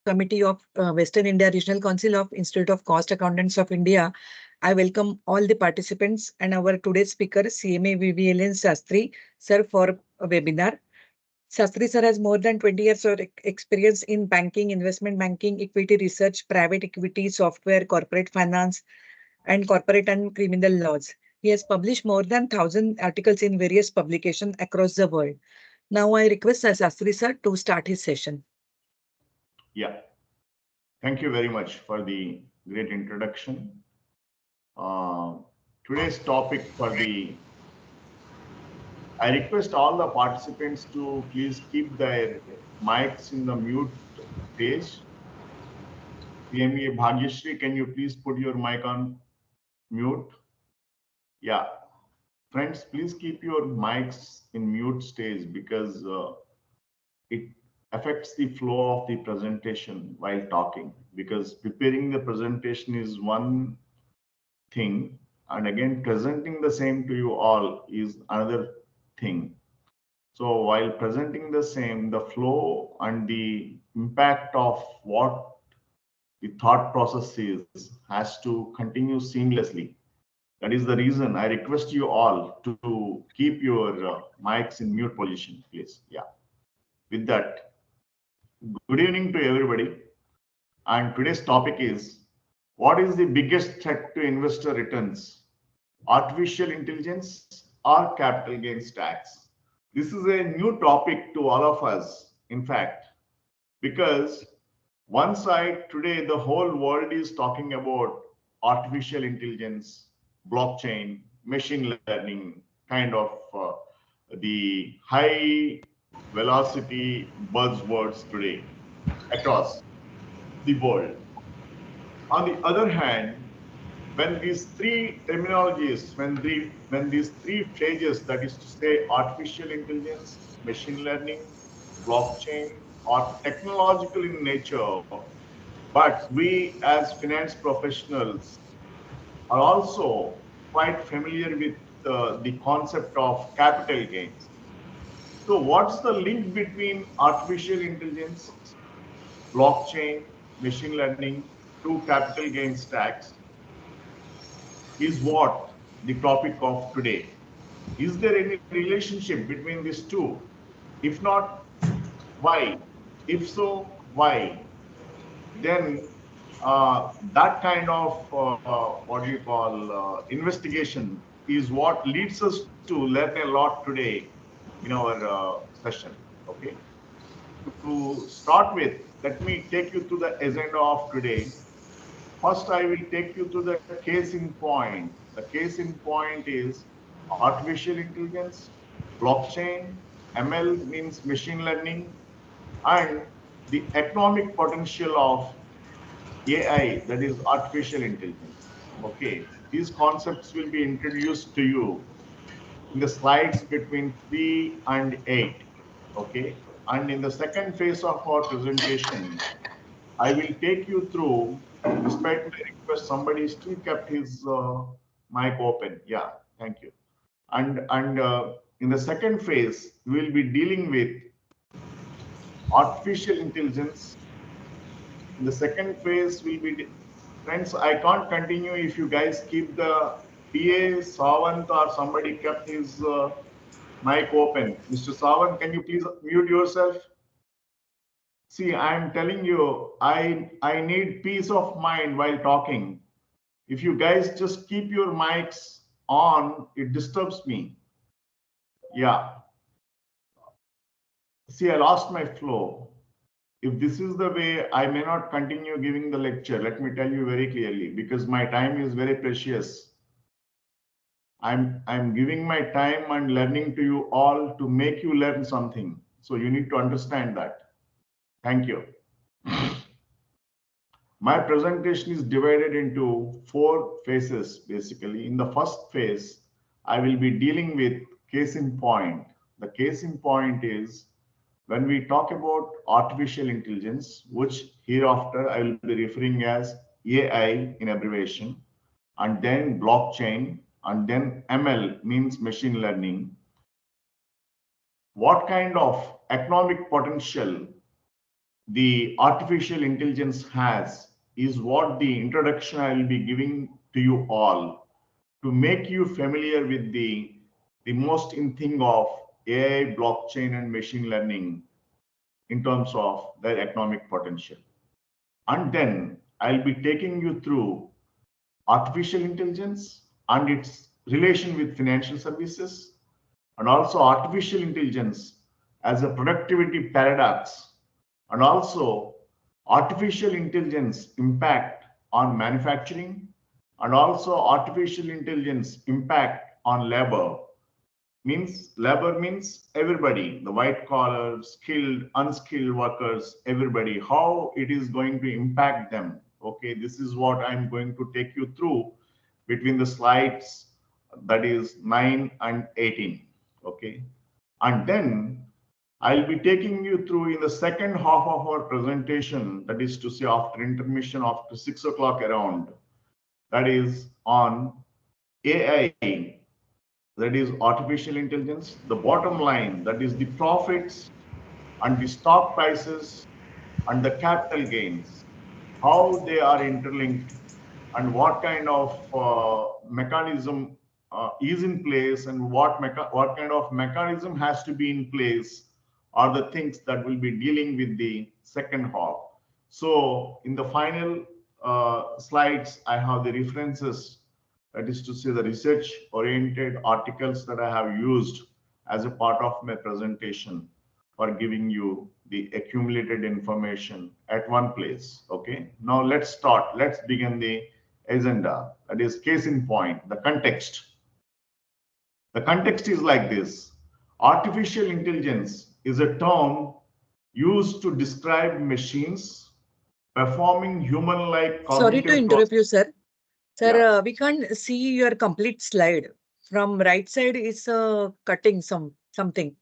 Committee of Western India Regional Council of Institute of Cost Accountants of India. I welcome all the participants and our today's speaker, CMA-VVLN Sastry, sir, for a webinar. Sastry sir has more than 20 years of experience in banking, investment banking, equity research, private equity, software, corporate finance, and corporate and criminal laws. He has published more than 1,000 articles in various publications across the world. Now I request Sastry sir to start his session. Yeah, thank you very much for the great introduction. Today's topic I request all the participants to please keep their mics in the mute stage. CMA Bhagyashri, can you please put your mic on mute? Yeah. Friends, please keep your mics in mute stage because it affects the flow of the presentation while talking, because preparing the presentation is one thing, and again presenting the same to you all is another thing. So while presenting the same, the flow and the impact of what the thought process is has to continue seamlessly. That is the reason I request you all to keep your mics in mute position, please. Yeah. With that, good evening to everybody. And today's topic is, what is the biggest threat to investor returns? Artificial intelligence or capital gains tax? This is a new topic to all of us, in fact, because one side today, the whole world is talking about artificial intelligence, blockchain, machine learning, kind of the high velocity buzzwords today across the world. On the other hand, when these three terminologies, when these three phrases, that is to say artificial intelligence, machine learning, blockchain, are technological in nature, but we as finance professionals are also quite familiar with the concept of capital gains. So what's the link between artificial intelligence, blockchain, machine learning to capital gains tax is what the topic of today. Is there any relationship between these two? If not, why? If so, why? Then that kind of what do you call investigation is what leads us to learn a lot today in our session. Okay. To start with, let me take you to the agenda of today. First, I will take you to the case in point. The case in point is artificial intelligence, blockchain, ML means machine learning, and the economic potential of AI, that is artificial intelligence. Okay, these concepts will be introduced to you in the slides between 3 and 8. Okay, and in the second phase of our presentation, I will take you through, despite my request, somebody still kept his mic open. Yeah, thank you. And in the second phase, we will be dealing with artificial intelligence. In the second phase, will be, friends, I can't continue if you guys keep the PA Savant or somebody kept his mic open. Mr. Savant, can you please mute yourself? See, I'm telling you, I need peace of mind while talking. If you guys just keep your mics on, it disturbs me. Yeah. See, I lost my flow. If this is the way, I may not continue giving the lecture. Let me tell you very clearly, because my time is very precious. I'm giving my time and learning to you all to make you learn something. So you need to understand that. Thank you. My presentation is divided into 4 phases, basically. In the first phase, I will be dealing with case in point. The case in point is when we talk about artificial intelligence, which hereafter I will be referring as AI in abbreviation, and then blockchain, and then ML means machine learning. What kind of economic potential the artificial intelligence has is what the introduction I will be giving to you all to make you familiar with the most in thing of AI, blockchain, and machine learning in terms of their economic potential. And then I'll be taking you through artificial intelligence and its relation with financial services, and also artificial intelligence as a productivity paradox, and also artificial intelligence impact on manufacturing, and also artificial intelligence impact on labor means everybody, the white collar, skilled, unskilled workers, everybody, how it is going to impact them. Okay, this is what I'm going to take you through between the slides, that is 9 and 18. Okay, and then I'll be taking you through in the second half of our presentation, that is to say after intermission, after 6 o'clock around, that is on AI, that is artificial intelligence, the bottom line, that is the profits and the stock prices and the capital gains, how they are interlinked, and what kind of mechanism is in place, and what kind of mechanism has to be in place are the things that will be dealing with the second half. So in the final slides, I have the references, that is to say the research oriented articles that I have used as a part of my presentation for giving you the accumulated information at one place. Okay, now let's start. Let's begin the agenda. That is case in point, the context. The context is like this. Artificial intelligence is a term used to describe machines performing human-like Sorry to cognitive interrupt you, processes. sir. Yeah, Sir, we can't see your complete slide. From right side is cutting something.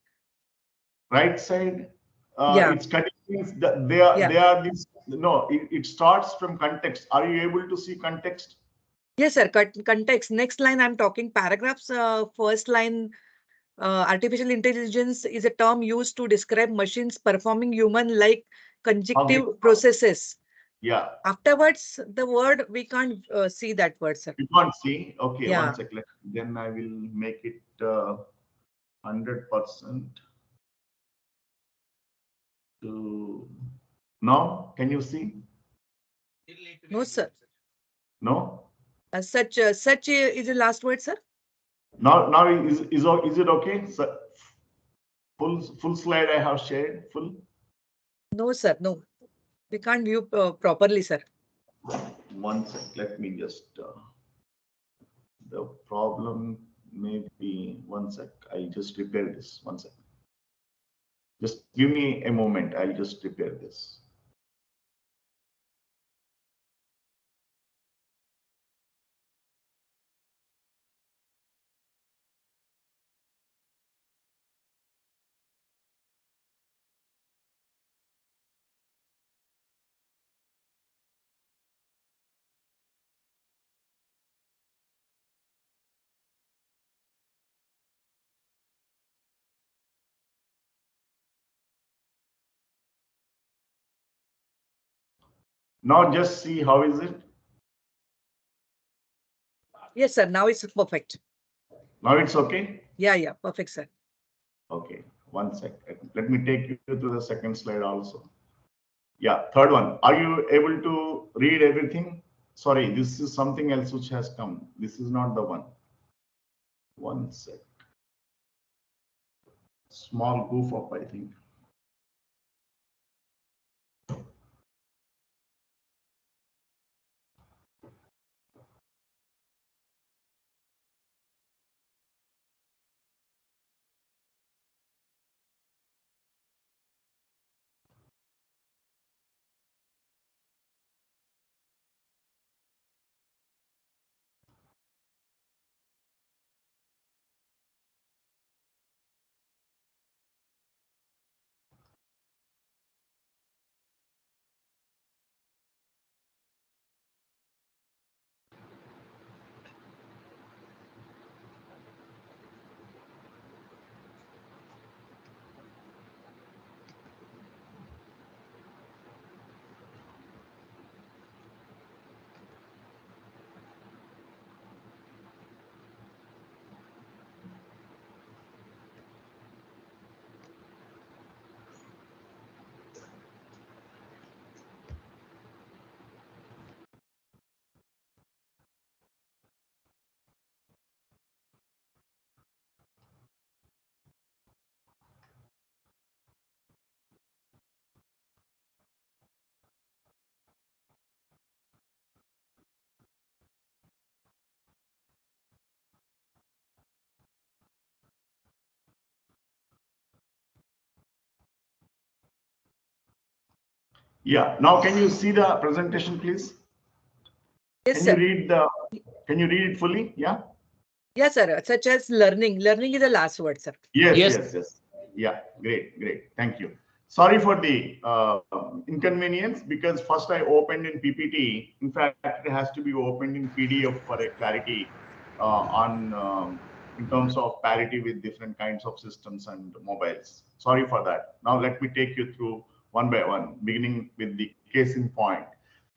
right side, Yeah, it's cutting means that yeah. they are this. No, it starts from context. Are you able to see context? Yes, sir. Context. Next line, I'm talking paragraphs. First line, artificial intelligence is a term used to describe machines performing human-like conjunctive Cognitive. processes. Yeah, Afterwards, the word, we can't see that word, sir. you can't see. Okay, one Yeah. second. Then I will make it 100% to now. Can you see? No, sir. No. Such is the last word, sir. Now is it okay? So, full slide I have shared full. No, sir. No, we can't view properly, sir. One sec. Let me just. The problem may be one sec. I'll just repair this. One sec. Just give me a moment. I'll just repair this. Now just see how is it. Yes, sir. Now it's perfect. Now it's okay. Yeah. Perfect, sir. Okay. One sec. Let me take you to the second slide also. Yeah. Third one. Are you able to read everything? Sorry, this is something else which has come. This is not the one. One sec. Small goof up, I think. Yeah. Now, can you see the presentation, please? Yes, Can you sir. read the? Can you read it fully? Yeah. Yes, sir. Such as learning. Learning is the last word, sir. Yes, Yes. yes, yes. Yeah, great, great. Thank you. Sorry for the inconvenience because first I opened in PPT. In fact, it has to be opened in PDF for a clarity on in terms of parity with different kinds of systems and mobiles. Sorry for that. Now let me take you through one by one, beginning with the case in point.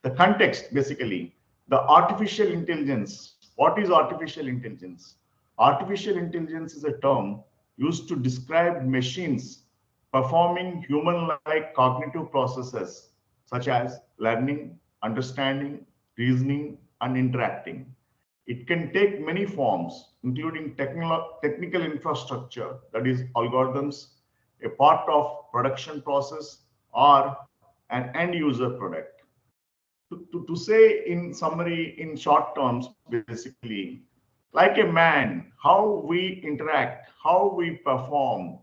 The context, basically, the artificial intelligence. What is artificial intelligence? Artificial intelligence is a term used to describe machines performing human-like cognitive processes such as learning, understanding, reasoning, and interacting. It can take many forms, including technical infrastructure, that is, algorithms, a part of production process, or an end user product. To say in summary, in short terms, basically, like a man, how we interact, how we perform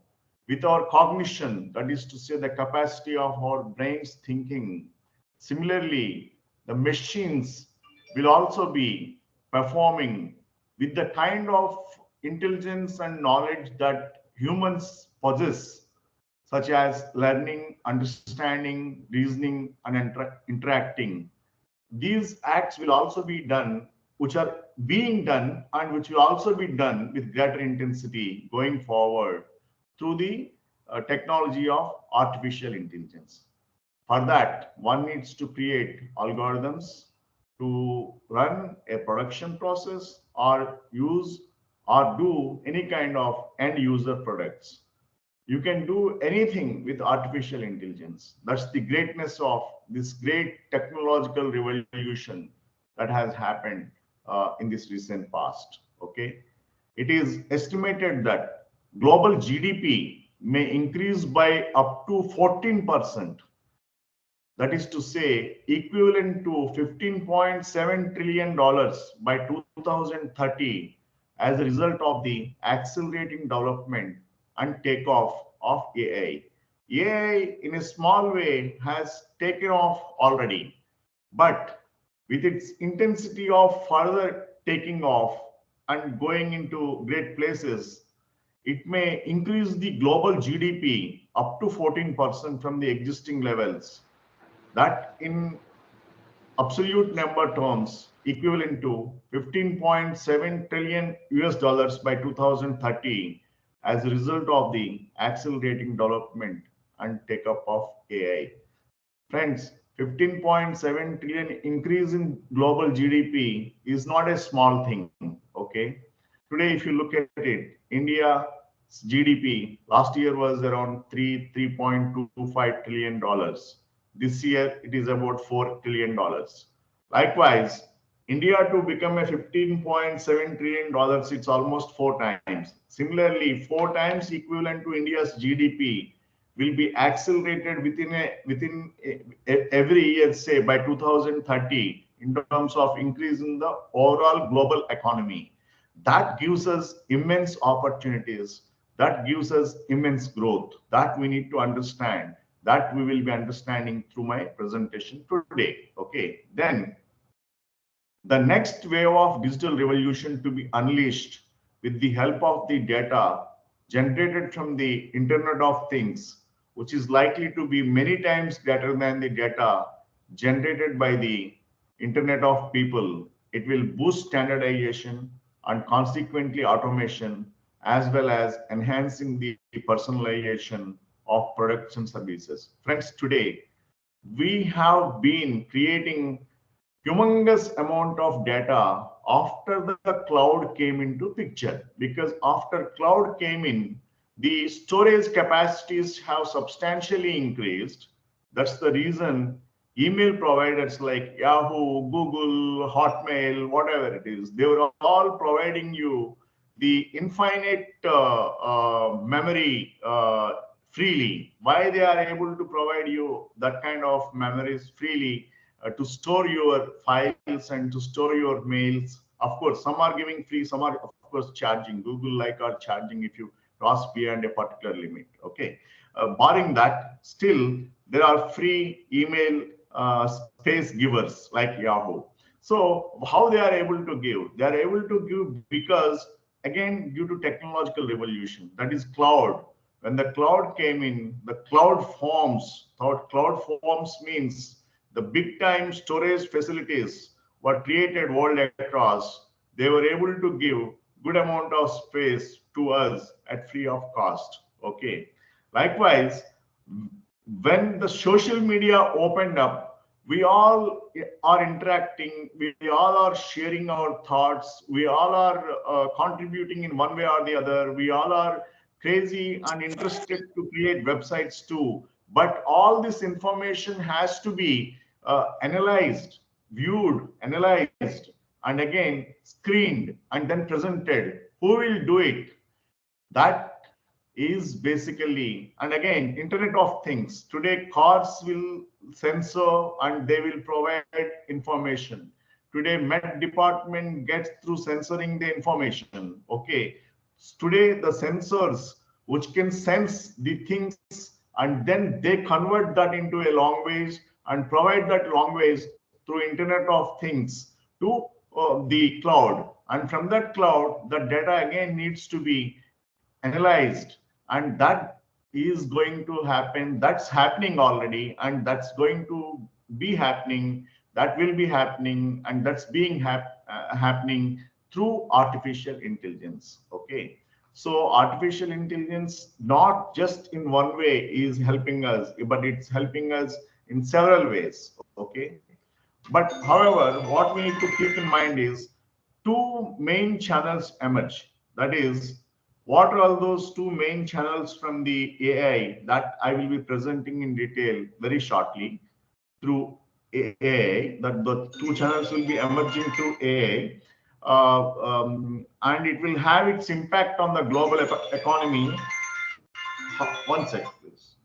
with our cognition, that is to say, the capacity of our brains thinking. Similarly, the machines will also be performing with the kind of intelligence and knowledge that humans possess, such as learning, understanding, reasoning, and interacting. These acts will also be done, which are being done, and which will also be done with greater intensity going forward through the technology of artificial intelligence. For that, one needs to create algorithms to run a production process or use or do any kind of end user products. You can do anything with artificial intelligence. That's the greatness of this great technological revolution that has happened in this recent past. Okay, it is estimated that global GDP may increase by up to 14%. That is to say, equivalent to $15.7 trillion by 2030 as a result of the accelerating development and takeoff of AI. AI, in a small way, has taken off already, but with its intensity of further taking off and going into great places, it may increase the global GDP up to 14% from the existing levels. That in absolute number terms equivalent to 15.7 trillion US dollars by 2030 as a result of the accelerating development and take up of AI. Friends, 15.7 trillion increase in global GDP is not a small thing. Okay. Today, if you look at it, India's GDP last year was around $3.25 trillion. This year, it is about $4 trillion. Likewise, India to become a $15.7 trillion, it's almost 4 times. Similarly, 4 times equivalent to India's GDP will be accelerated every year, say by 2030, in terms of increase in the overall global economy. That gives us immense opportunities. That gives us immense growth. That we need to understand. That we will be understanding through my presentation today. Okay. Then the next wave of digital revolution to be unleashed with the help of the data generated from the Internet of Things, which is likely to be many times greater than the data generated by the Internet of People. It will boost standardization and consequently automation, as well as enhancing the personalization of products and services. Friends, today we have been creating humongous amount of data after the cloud came into picture, because after cloud came in, the storage capacities have substantially increased. That's the reason email providers like Yahoo, Google, Hotmail, whatever it is, they were all providing you the infinite memory freely. Why they are able to provide you that kind of memories freely? To store your files and to store your mails. Of course, some are giving free, some are of course charging. Google like are charging if you cross beyond a particular limit. Okay, barring that, still there are free email space givers like Yahoo. So how they are able to give? They are able to give because, again, due to technological revolution, that is cloud. When the cloud came in, the cloud forms, cloud forms means the big time storage facilities were created world across. They were able to give good amount of space to us at free of cost. Okay. Likewise, when the social media opened up, we all are interacting, we all are sharing our thoughts, we all are contributing in one way or the other, we all are crazy and interested to create websites too. But all this information has to be analyzed, viewed, analyzed, and again screened and then presented. Who will do it? That is basically, and again, Internet of Things. Today, cars will sensor and they will provide information. Today, Met department gets through censoring the information. Okay. Today, the sensors which can sense the things and then they convert that into a language and provide that language through Internet of Things to the cloud. And from that cloud, the data again needs to be analyzed, and that is going to happen, that's happening already, and that's going to be happening, that will be happening, and that's being happening through artificial intelligence. Okay, so artificial intelligence not just in one way is helping us, but it's helping us in several ways. Okay, but however, what we need to keep in mind is two main channels emerge. That is, what are all those two main channels from the AI that I will be presenting in detail very shortly through AI, that the two channels will be emerging through AI. And it will have its impact on the global economy. One sec, please.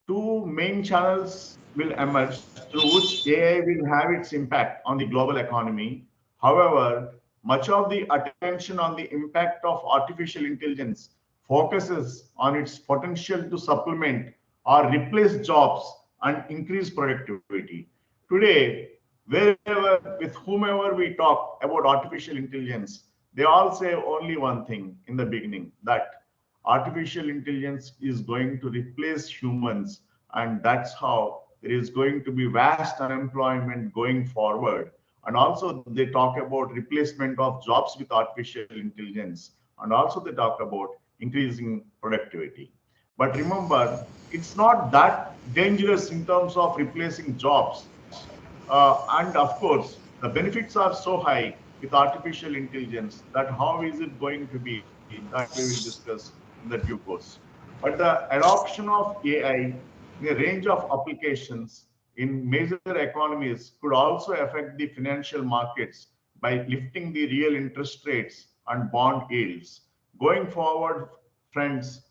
Two main channels will emerge through which AI will have its impact on the global economy. However, much of the attention on the impact of artificial intelligence focuses on its potential to supplement or replace jobs and increase productivity. Today, wherever, with whomever we talk about artificial intelligence, they all say only one thing in the beginning, that artificial intelligence is going to replace humans, and that's how there is going to be vast unemployment going forward. And also they talk about replacement of jobs with artificial intelligence, and also they talk about increasing productivity. But remember, it's not that dangerous in terms of replacing jobs. And of course, the benefits are so high with artificial intelligence that how is it going to be, that we will discuss in the due course. But the adoption of AI in a range of applications in major economies could also affect the financial markets by lifting the real interest rates and bond yields. Going forward, friends,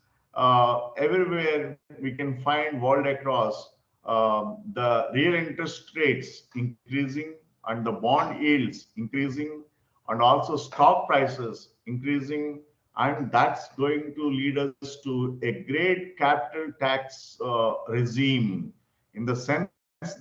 everywhere we can find world across the real interest rates increasing and the bond yields increasing, and also stock prices increasing, and that's going to lead us to a great capital tax regime, in the sense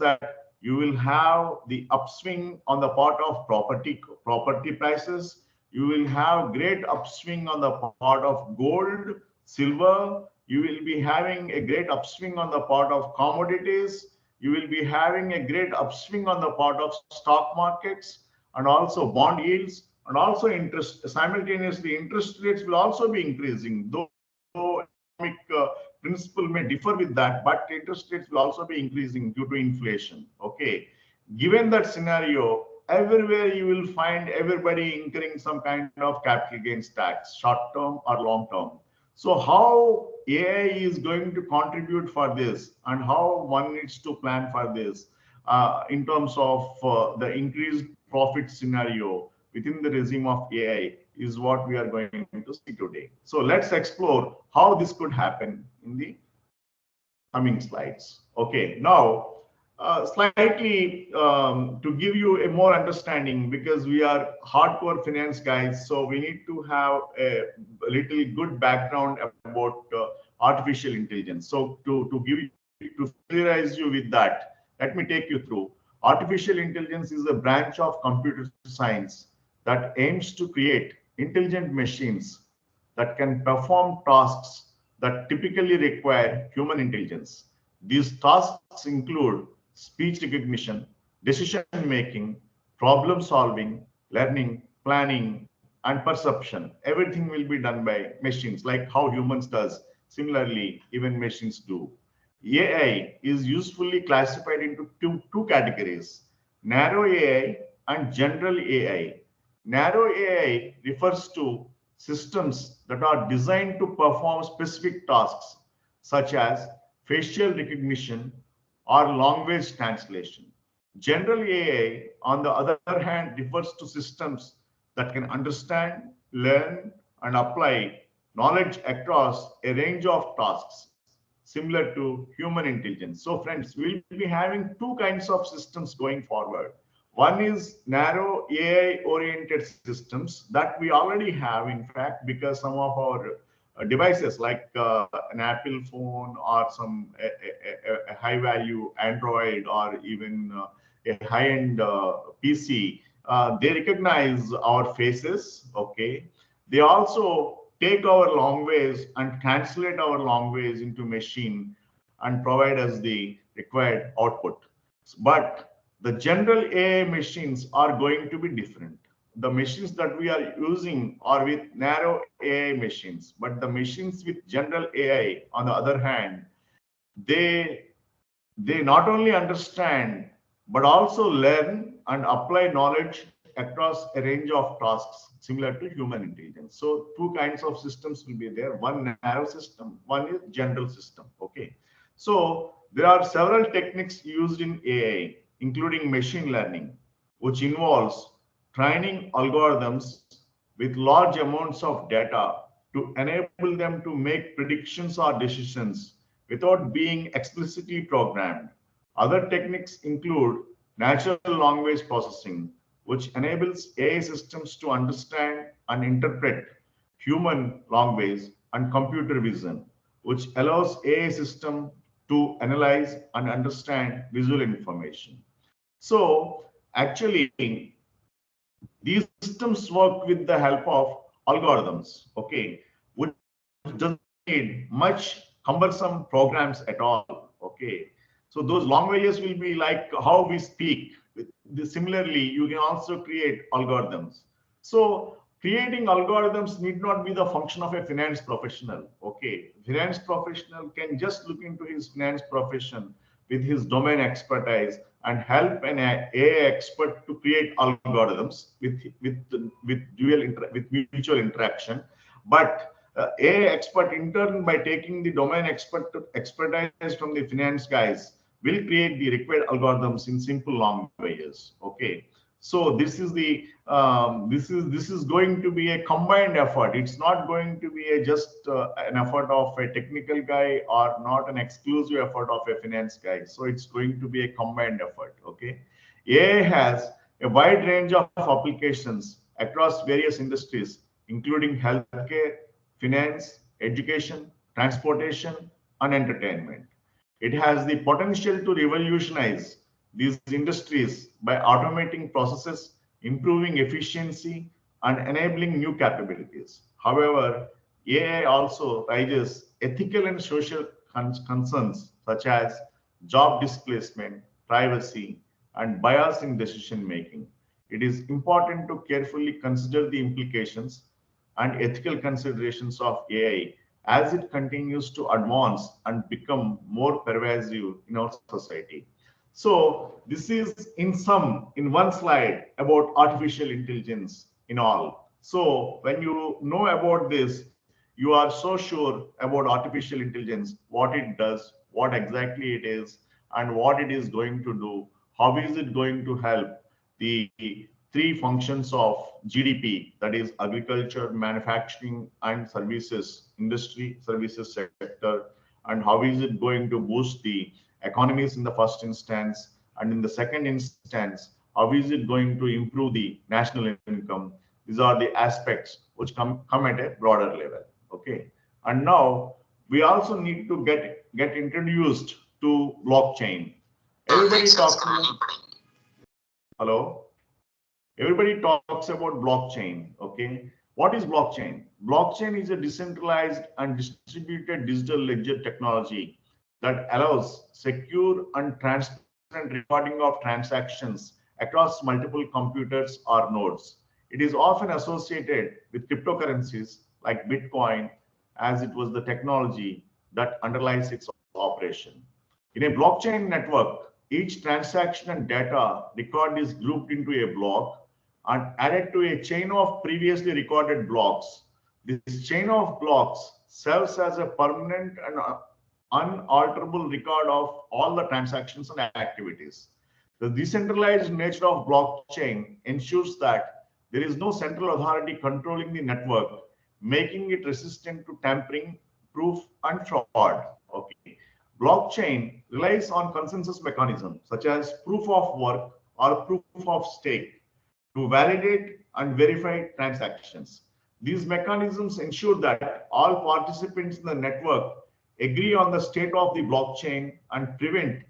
that you will have the upswing on the part of property prices, you will have great upswing on the part of gold, silver, you will be having a great upswing on the part of commodities, you will be having a great upswing on the part of stock markets, and also bond yields, and also interest. Simultaneously, interest rates will also be increasing, though economic principle may differ with that, but interest rates will also be increasing due to inflation. Okay, given that scenario, everywhere you will find everybody incurring some kind of capital gains tax, short term or long term. So how AI is going to contribute for this, and how one needs to plan for this in terms of the increased profit scenario within the regime of AI, is what we are going to see today. So let's explore how this could happen in the coming slides. Okay, now slightly to give you a more understanding, because we are hardcore finance guys, so we need to have a little good background about artificial intelligence. So to familiarize you with that, let me take you through. Artificial intelligence is a branch of computer science that aims to create intelligent machines that can perform tasks that typically require human intelligence. These tasks include speech recognition, decision making, problem solving, learning, planning, and perception. Everything will be done by machines, like how humans does. Similarly, even machines do. AI is usefully classified into two categories: narrow AI and general AI. Narrow AI refers to systems that are designed to perform specific tasks, such as facial recognition or language translation. General AI, on the other hand, refers to systems that can understand, learn, and apply knowledge across a range of tasks, similar to human intelligence. So, friends, we'll be having two kinds of systems going forward. One is narrow AI oriented systems that we already have, in fact, because some of our devices like an Apple phone or some a high value Android or even a high end PC, they recognize our faces. Okay, they also take our language and translate our language into machine and provide us the required output. But the general AI machines are going to be different. The machines that we are using are with narrow AI machines, but the machines with general AI, on the other hand, they they not only understand but also learn and apply knowledge across a range of tasks similar to human intelligence. So two kinds of systems will be there: one narrow system, one is general system. Okay, so there are several techniques used in AI, including machine learning, which involves training algorithms with large amounts of data to enable them to make predictions or decisions without being explicitly programmed. Other techniques include natural language processing, which enables AI systems to understand and interpret human language, and computer vision, which allows AI system to analyze and understand visual information. So actually, these systems work with the help of algorithms, okay, which doesn't need much cumbersome programs at all, okay. So those languages will be like how we speak. Similarly, you can also create algorithms. So creating algorithms need not be the function of a finance professional, okay. Finance professional can just look into his finance profession with his domain expertise and help an AI expert to create algorithms with mutual interaction. But AI expert in turn, by taking the domain expertise from the finance guys, will create the required algorithms in simple languages. Okay, so this is going to be a combined effort. It's not going to be a just an effort of a technical guy or not an exclusive effort of a finance guy. So it's going to be a combined effort. Okay, AI has a wide range of applications across various industries, including healthcare, finance, education, transportation, and entertainment. It has the potential to revolutionize these industries by automating processes, improving efficiency, and enabling new capabilities. However, AI also raises ethical and social concerns such as job displacement, privacy, and bias in decision making. It is important to carefully consider the implications and ethical considerations of AI as it continues to advance and become more pervasive in our society. So this is in one slide about artificial intelligence in all. So when you know about this, you are so sure about artificial intelligence, what it does, what exactly it is, and what it is going to do. How is it going to help the three functions of GDP, that is agriculture, manufacturing, and services, industry, services sector, and how is it going to boost the economies in the first instance, and in the second instance, how is it going to improve the national income. These are the aspects which come at a broader level. Okay, and now we also need to get introduced to blockchain. Everybody talks about, hello? Everybody talks about blockchain, okay? What is blockchain? Blockchain is a decentralized and distributed digital ledger technology that allows secure and transparent recording of transactions across multiple computers or nodes. It is often associated with cryptocurrencies like Bitcoin, as it was the technology that underlies its operation. In a blockchain network, each transaction and data record is grouped into a block and added to a chain of previously recorded blocks. This chain of blocks serves as a permanent and unalterable record of all the transactions and activities. The decentralized nature of blockchain ensures that there is no central authority controlling the network, making it resistant to tampering, proof, and fraud. Okay. Blockchain relies on consensus mechanisms such as proof of work or proof of stake to validate and verify transactions. These mechanisms ensure that all participants in the network agree on the state of the blockchain and prevent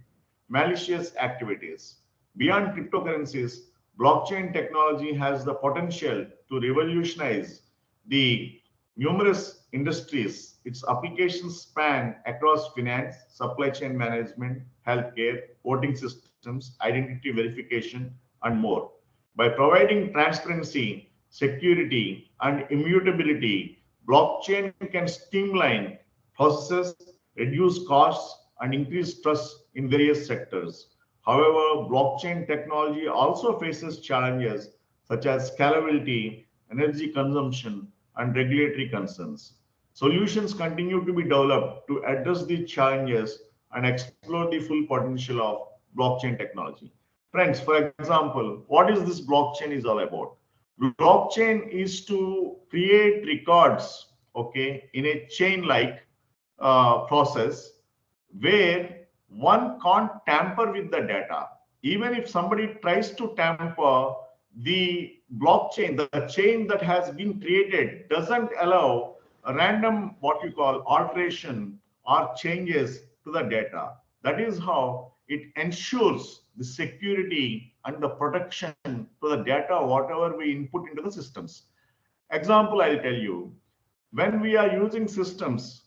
malicious activities. Beyond cryptocurrencies, blockchain technology has the potential to revolutionize the numerous industries. Its applications span across finance, supply chain management, healthcare, voting systems, identity verification, and more. By providing transparency, security, and immutability, blockchain can streamline processes, reduce costs, and increase trust in various sectors. However, blockchain technology also faces challenges such as scalability, energy consumption, and regulatory concerns. Solutions continue to be developed to address these challenges and explore the full potential of blockchain technology. Friends, for example, what is this blockchain is all about? Blockchain is to create records, okay, in a chain-like process where one can't tamper with the data. Even if somebody tries to tamper, the blockchain, the chain that has been created, doesn't allow a random, what you call, alteration or changes to the data. That is how it ensures the security and the protection to the data, whatever we input into the systems. Example, I'll tell you, when we are using systems,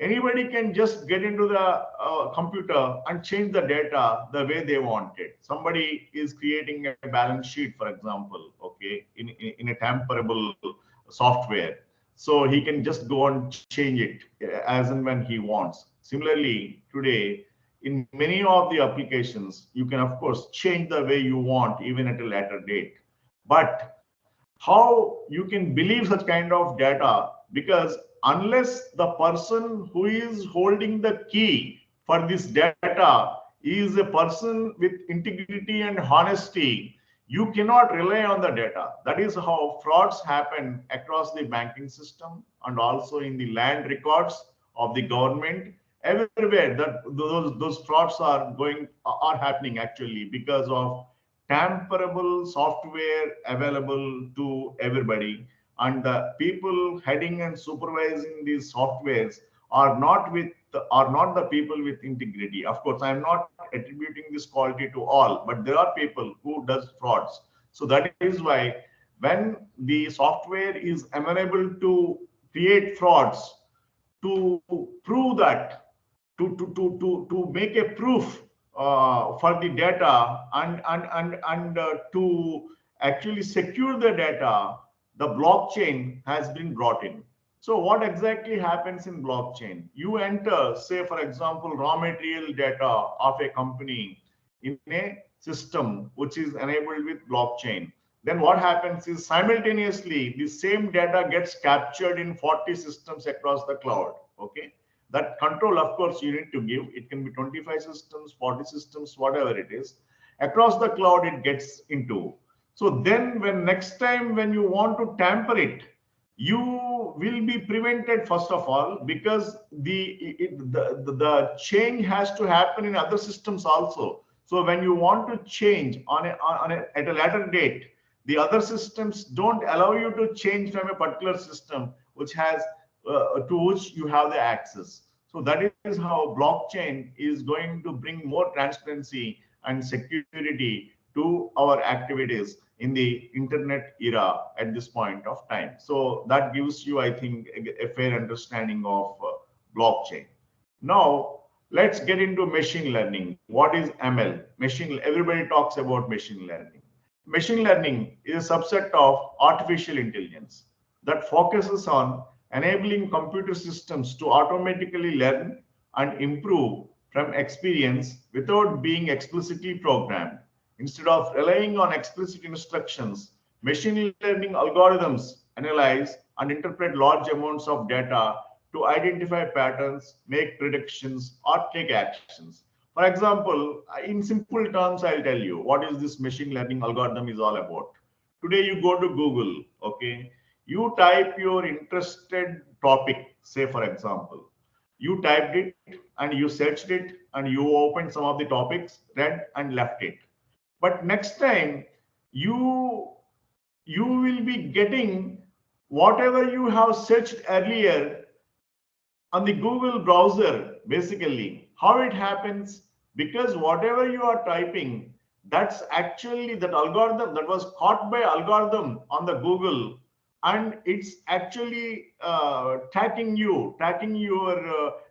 anybody can just get into the computer and change the data the way they want it. Somebody is creating a balance sheet, for example, okay, in a tamperable software. So he can just go and change it as and when he wants. Similarly, today, in many of the applications, you can, of course, change the way you want, even at a later date. But how you can believe such kind of data, because unless the person who is holding the key for this data is a person with integrity and honesty, you cannot rely on the data. That is how frauds happen across the banking system and also in the land records of the government. Everywhere that those frauds are happening actually because of tamperable software available to everybody, and the people heading and supervising these softwares are not the people with integrity. Of course, I'm not attributing this quality to all, but there are people who does frauds. So that is why when the software is amenable to create frauds, to prove that, to make a proof for the data, and to actually secure the data, the blockchain has been brought in. So what exactly happens in blockchain? You enter, say, for example, raw material data of a company in a system which is enabled with blockchain. Then what happens is simultaneously the same data gets captured in 40 systems across the cloud. Okay. That control, of course, you need to give. It can be 25 systems, 40 systems, whatever it is. Across the cloud, it gets into. So then when next time when you want to tamper it, you will be prevented, first of all, because the change has to happen in other systems also. So when you want to change at a later date, the other systems don't allow you to change from a particular system which has to which you have the access. So that is how blockchain is going to bring more transparency and security to our activities in the internet era at this point of time. So that gives you, I think, a fair understanding of blockchain. Now, let's get into machine learning. What is ML? Everybody talks about machine learning. Machine learning is a subset of artificial intelligence that focuses on enabling computer systems to automatically learn and improve from experience without being explicitly programmed. Instead of relying on explicit instructions, machine learning algorithms analyze and interpret large amounts of data to identify patterns, make predictions, or take actions. For example, in simple terms, I'll tell you what is this machine learning algorithm is all about. Today, you go to Google, okay? You type your interested topic, say for example, you typed it and you searched it and you opened some of the topics, read and left it. But next time, you you will be getting whatever you have searched earlier on the Google browser. Basically, how it happens, because whatever you are typing, that's actually that algorithm that was caught by algorithm on the Google, and it's actually tracking your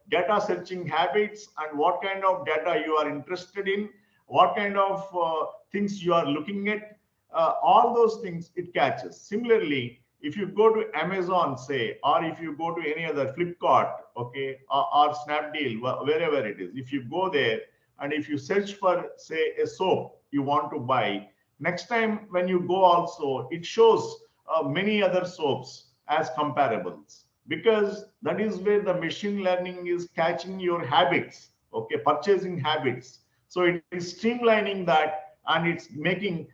data searching habits and what kind of data you are interested in, what kind of things you are looking at, all those things it catches. Similarly, if you go to Amazon, say, or if you go to any other Flipkart, okay, or Snapdeal, wherever it is, if you go there and if you search for, say, a soap you want to buy, next time when you go also, it shows many other soaps as comparables, because that is where the machine learning is catching your habits, okay, purchasing habits. So it is streamlining that, and it's making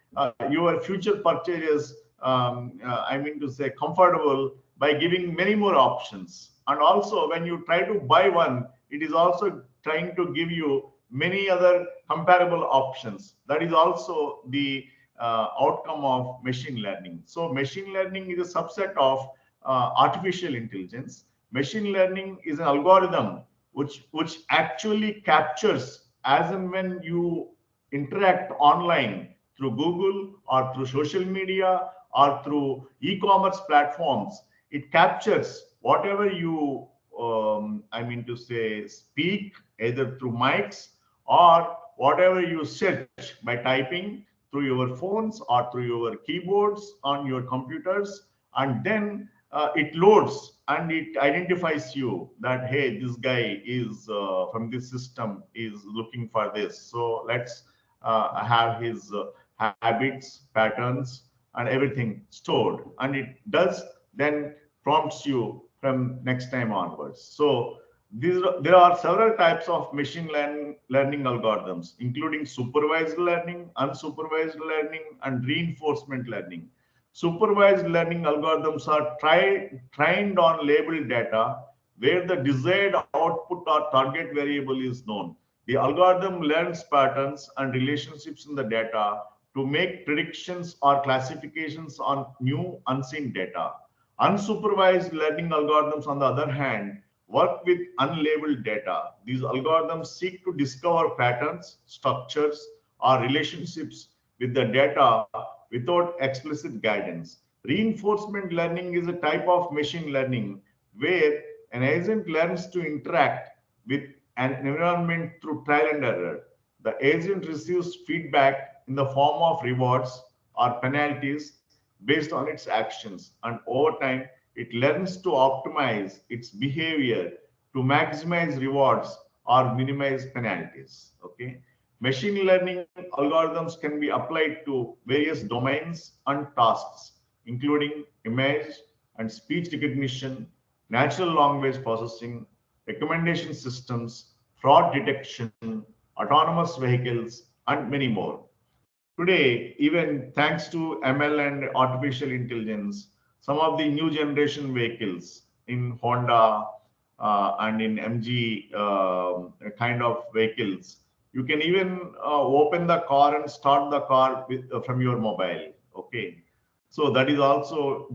your future purchases, I mean to say, comfortable by giving many more options. And also, when you try to buy one, it is also trying to give you many other comparable options. That is also the outcome of machine learning. So machine learning is a subset of artificial intelligence. Machine learning is an algorithm which actually captures, as and when you interact online through Google or through social media or through e-commerce platforms, it captures whatever you, I mean to say, speak either through mics or whatever you search by typing through your phones or through your keyboards on your computers, and then it loads and it identifies you that, hey, this guy is from this system is looking for this. So let's have his habits, patterns, and everything stored, and it does then prompts you from next time onwards. So there are several types of machine learning algorithms, including supervised learning, unsupervised learning, and reinforcement learning. Supervised learning algorithms are trained on labeled data where the desired output or target variable is known. The algorithm learns patterns and relationships in the data to make predictions or classifications on new unseen data. Unsupervised learning algorithms, on the other hand, work with unlabeled data. These algorithms seek to discover patterns, structures, or relationships with the data without explicit guidance. Reinforcement learning is a type of machine learning where an agent learns to interact with an environment through trial and error. The agent receives feedback in the form of rewards or penalties based on its actions, and over time, it learns to optimize its behavior to maximize rewards or minimize penalties. Okay. Machine learning algorithms can be applied to various domains and tasks, including image and speech recognition, natural language processing, recommendation systems, fraud detection, autonomous vehicles, and many more. Today, even thanks to ML and artificial intelligence, some of the new generation vehicles in Honda and in MG kind of vehicles, you can even open the car and start the car with, from your mobile. Okay, so that is also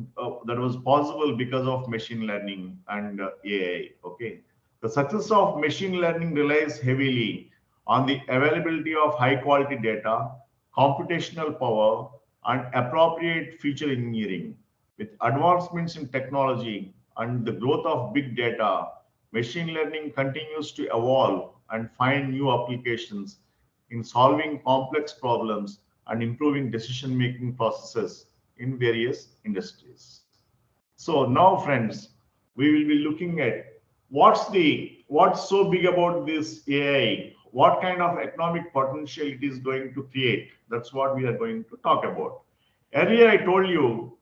that was possible because of machine learning and AI. Okay, The success of machine learning relies heavily on the availability of high quality data, computational power, and appropriate feature engineering. With advancements in technology and the growth of big data, machine learning continues to evolve and find new applications in solving complex problems and improving decision-making processes in various industries. So now, friends, we will be looking at what's so big about this AI, what kind of economic potential it is going to create. That's what we are going to talk about. Earlier, I told you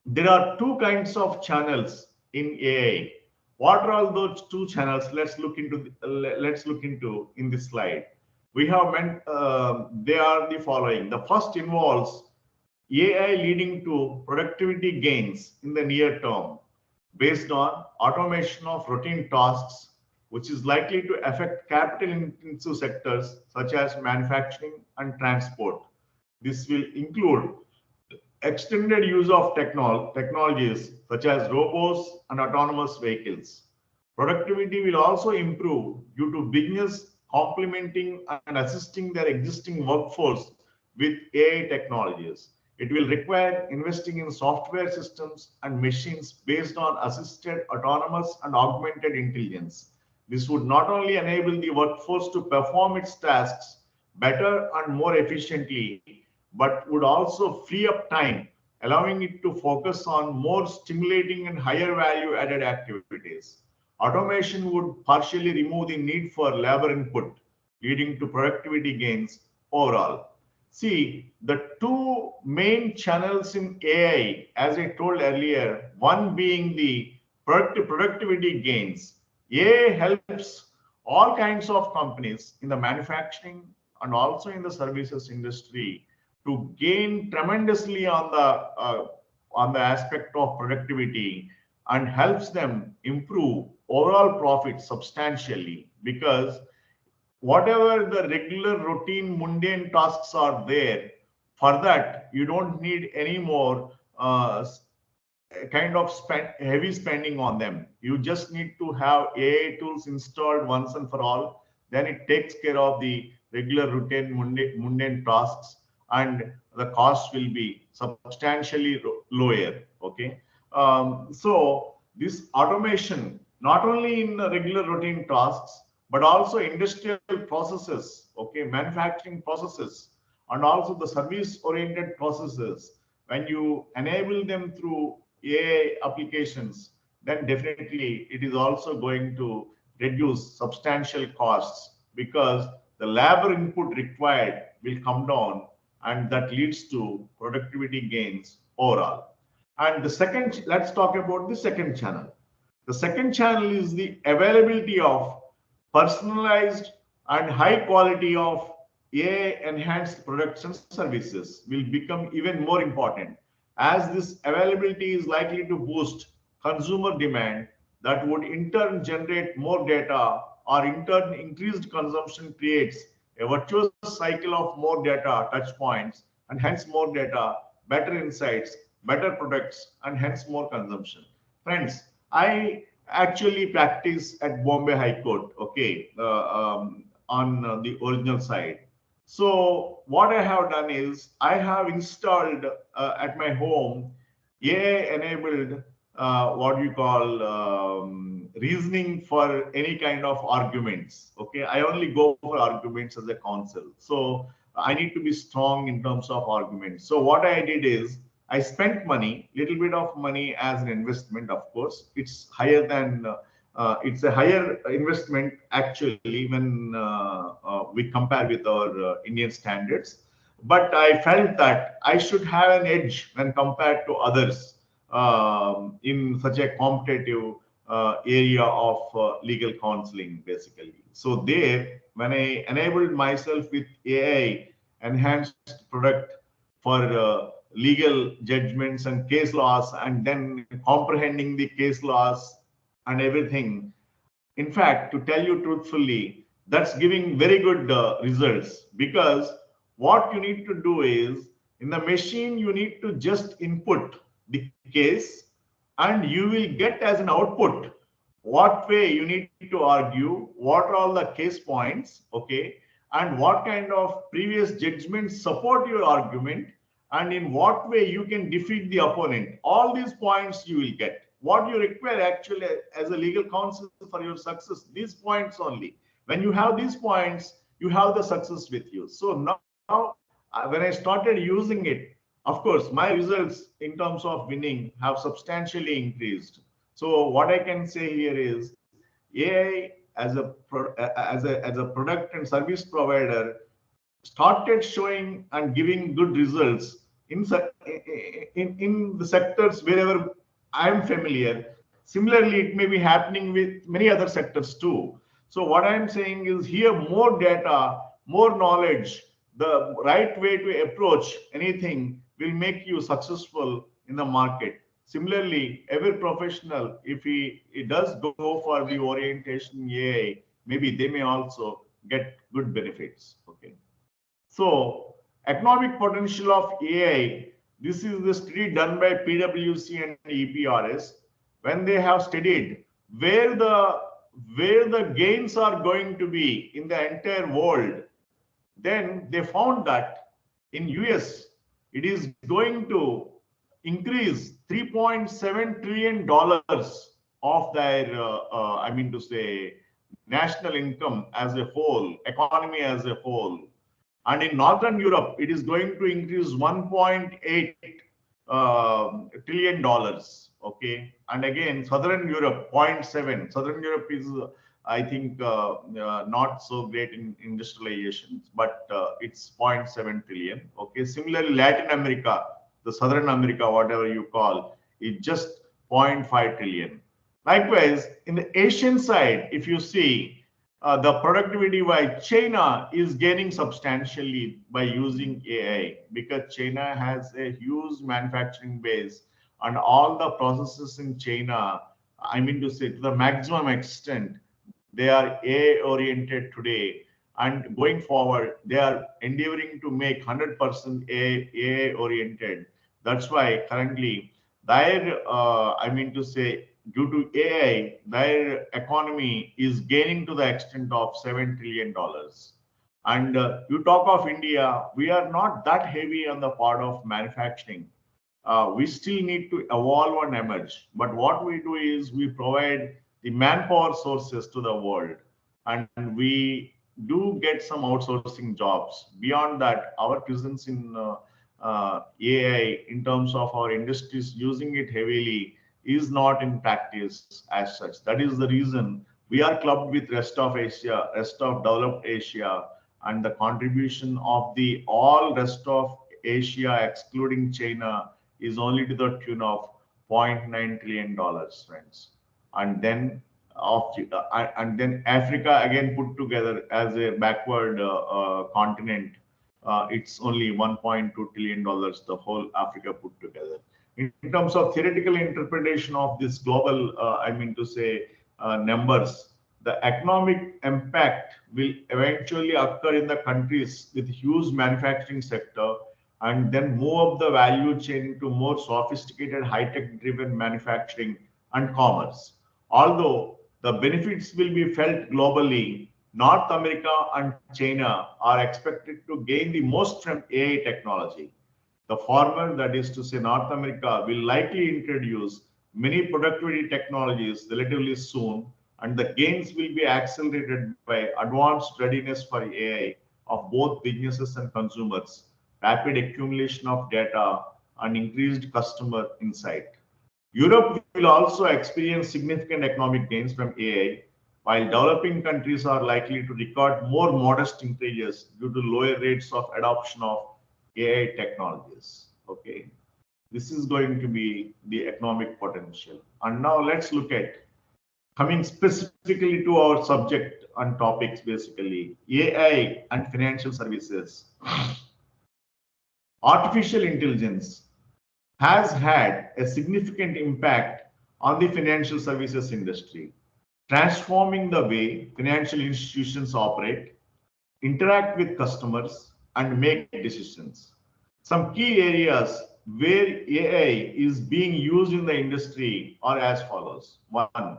there are two kinds of channels in AI. What are all those two channels? Let's look into in this slide. We have meant they are the following. The first involves AI leading to productivity gains in the near term based on automation of routine tasks, which is likely to affect capital intensive sectors such as manufacturing and transport. This will include extended use of technologies such as robots and autonomous vehicles. Productivity will also improve due to business complementing and assisting their existing workforce with AI technologies. It will require investing in software systems and machines based on assisted, autonomous, and augmented intelligence. This would not only enable the workforce to perform its tasks better and more efficiently, but would also free up time, allowing it to focus on more stimulating and higher value added activities. Automation would partially remove the need for labor input, leading to productivity gains overall. See, the two main channels in AI, as I told earlier, one being the productivity gains. AI helps all kinds of companies in the manufacturing and also in the services industry to gain tremendously on the aspect of productivity and helps them improve overall profit substantially, because whatever the regular routine mundane tasks are there, for that you don't need any more kind of heavy spending on them. You just need to have AI tools installed once and for all. Then it takes care of the regular routine mundane tasks, and the cost will be substantially lower. Okay, so this automation not only in regular routine tasks but also industrial processes, okay, manufacturing processes, and also the service oriented processes. When you enable them through AI applications, then definitely it is also going to reduce substantial costs, because the labor input required will come down, and that leads to productivity gains overall. And the second, let's talk about the second channel. The second channel is the availability of personalized and high quality of AI enhanced products and services will become even more important, as this availability is likely to boost consumer demand that would in turn generate more data, or in turn increased consumption creates a virtuous cycle of more data touch points, and hence more data, better insights, better products, and hence more consumption. Friends, I actually practice at Bombay High Court, okay, on the original side. So what I have done is I have installed at my home AI-enabled what you call reasoning for any kind of arguments. Okay, I only go for arguments as a counsel. So I need to be strong in terms of arguments. So what I did is I spent money, little bit of money as an investment. Of course, it's higher than it's a higher investment actually when we compare with our Indian standards. But I felt that I should have an edge when compared to others in such a competitive area of legal counseling, basically. So there, when I enabled myself with AI enhanced product for legal judgments and case laws, and then comprehending the case laws and everything. In fact, to tell you truthfully, that's giving very good results, because what you need to do is in the machine, you need to just input the case and you will get as an output what way you need to argue, what are all the case points, okay, and what kind of previous judgments support your argument, and in what way you can defeat the opponent. All these points you will get. What you require actually as a legal counsel for your success, these points only. When you have these points, you have the success with you. So now, when I started using it, of course, my results in terms of winning have substantially increased. So what I can say here is AI as a product and service provider started showing and giving good results in the sectors wherever I am familiar. Similarly, it may be happening with many other sectors too. So what I am saying is here more data, more knowledge, the right way to approach anything will make you successful in the market. Similarly, every professional, if he does go for the orientation in AI, maybe they may also get good benefits. Okay. So, economic potential of AI, this is the study done by PwC and EPRS when they have studied where the gains are going to be in the entire world. Then they found that in US it is going to increase 3.7 trillion dollars of their I mean to say national income as a whole, economy as a whole. And in Northern Europe, it is going to increase 1.8 trillion dollars. Okay, and again, Southern Europe 0.7. Southern Europe is, I think, not so great in industrialization, but it's 0.7 trillion. Okay, similarly, Latin America, the Southern America, whatever you call, is just 0.5 trillion. Likewise, in the Asian side, if you see, the productivity by China is gaining substantially by using AI because China has a huge manufacturing base and all the processes in China, I mean to say to the maximum extent, they are AI oriented today. And going forward, they are endeavoring to make 100% AI oriented. That's why currently their, I mean to say, due to AI, their economy is gaining to the extent of $7 trillion. And you talk of India, we are not that heavy on the part of manufacturing. We still need to evolve and emerge. But what we do is we provide the manpower sources to the world, and we do get some outsourcing jobs. Beyond that, our presence in AI in terms of our industries using it heavily is not in practice as such. That is the reason we are clubbed with rest of Asia, rest of developed Asia, and the contribution of the all rest of Asia, excluding China, is only to the tune of $0.9 trillion, friends. And then and then Africa again put together as a backward continent, it's only $1.2 trillion, the whole Africa put together. In terms of theoretical interpretation of this global, I mean to say, numbers, the economic impact will eventually occur in the countries with huge manufacturing sector and then move up the value chain to more sophisticated high-tech driven manufacturing and commerce. Although the benefits will be felt globally, North America and China are expected to gain the most from AI technology. The former, that is to say North America, will likely introduce many productivity technologies relatively soon, and the gains will be accelerated by advanced readiness for AI of both businesses and consumers, rapid accumulation of data, and increased customer insight. Europe will also experience significant economic gains from AI, while developing countries are likely to record more modest increases due to lower rates of adoption of AI technologies. Okay, this is going to be the economic potential. And now let's look at coming specifically to our subject and topics, basically AI and financial services. Artificial intelligence has had a significant impact on the financial services industry, transforming the way financial institutions operate, interact with customers, and make decisions. Some key areas where AI is being used in the industry are as follows. One,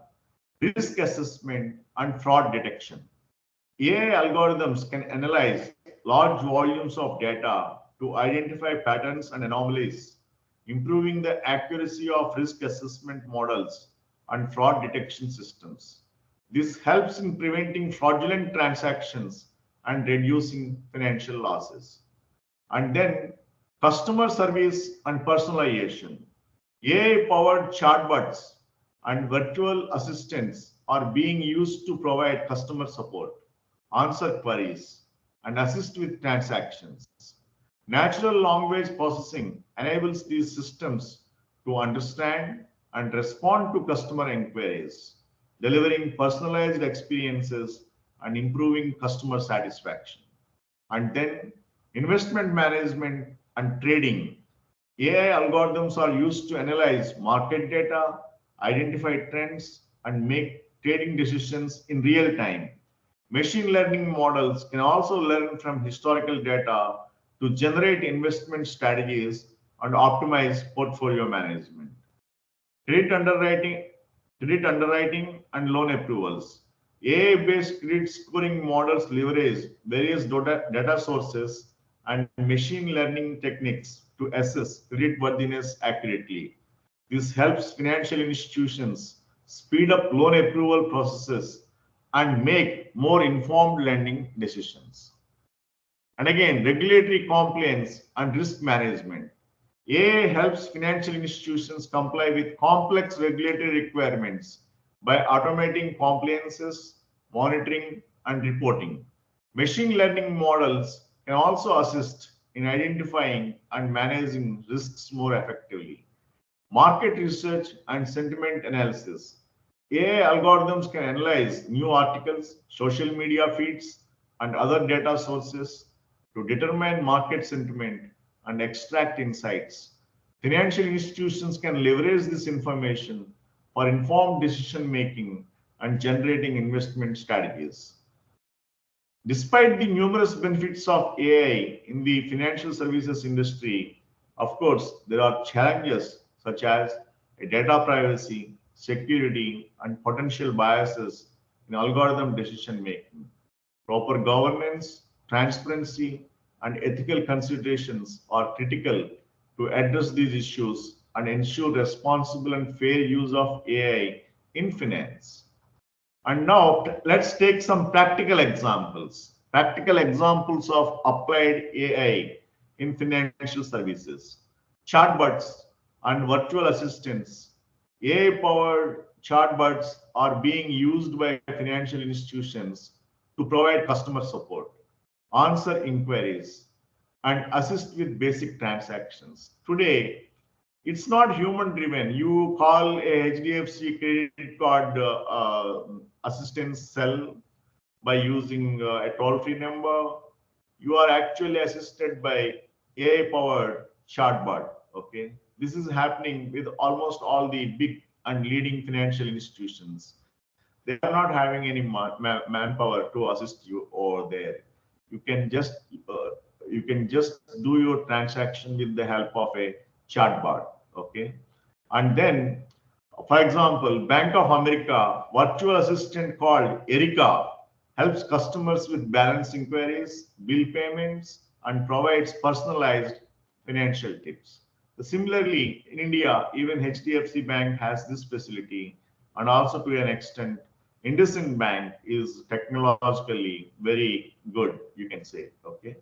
risk assessment, and fraud detection. AI algorithms can analyze large volumes of data to identify patterns and anomalies, improving the accuracy of risk assessment models and fraud detection systems. This helps in preventing fraudulent transactions and reducing financial losses. And then customer service and personalization. AI-powered chatbots and virtual assistants are being used to provide customer support, answer queries, and assist with transactions. Natural language processing enables these systems to understand and respond to customer inquiries, delivering personalized experiences and improving customer satisfaction. And then investment management and trading. AI algorithms are used to analyze market data, identify trends, and make trading decisions in real time. Machine learning models can also learn from historical data to generate investment strategies and optimize portfolio management. Credit underwriting, credit underwriting and loan approvals. AI-based credit scoring models leverage various data sources and machine learning techniques to assess creditworthiness accurately. This helps financial institutions speed up loan approval processes and make more informed lending decisions. And again, regulatory compliance and risk management. AI helps financial institutions comply with complex regulatory requirements by automating compliances, monitoring, and reporting. Machine learning models can also assist in identifying and managing risks more effectively. Market research and sentiment analysis. AI algorithms can analyze new articles, social media feeds, and other data sources to determine market sentiment and extract insights. Financial institutions can leverage this information for informed decision making and generating investment strategies. Despite the numerous benefits of AI in the financial services industry, of course, there are challenges such as data privacy, security, and potential biases in algorithm decision making. Proper governance, transparency, and ethical considerations are critical to address these issues and ensure responsible and fair use of AI in finance. And now let's take some practical examples. Practical examples of applied AI in financial services. Chatbots and virtual assistants. AI-powered chatbots are being used by financial institutions to provide customer support, answer inquiries, and assist with basic transactions. Today, it's not human driven. You call a HDFC credit card assistance cell by using a toll free number. You are actually assisted by AI powered chatbot. Okay. This is happening with almost all the big and leading financial institutions. They are not having any manpower to assist you over there. You can just uh, you can just do your transaction with the help of a chatbot. Okay, and then, for example, Bank of America virtual assistant called Erica helps customers with balance inquiries, bill payments, and provides personalized financial tips. Similarly, in India, even HDFC Bank has this facility, and also to an extent, IndusInd Bank is technologically very good, you can say, okay,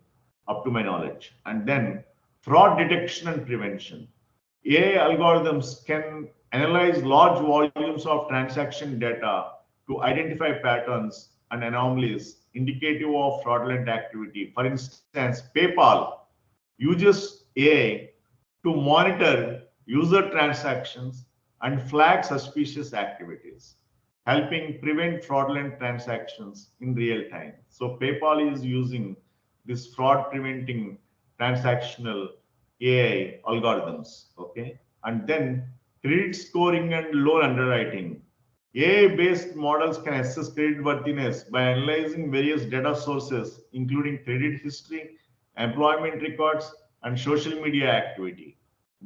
up to my knowledge. And then fraud detection and prevention. AI algorithms can analyze large volumes of transaction data to identify patterns and anomalies indicative of fraudulent activity. For instance, PayPal uses AI to monitor user transactions and flag suspicious activities, helping prevent fraudulent transactions in real time. So PayPal is using this fraud preventing transactional AI algorithms. Okay. And then credit scoring and loan underwriting. AI-based models can assess creditworthiness by analyzing various data sources, including credit history, employment records, and social media activity.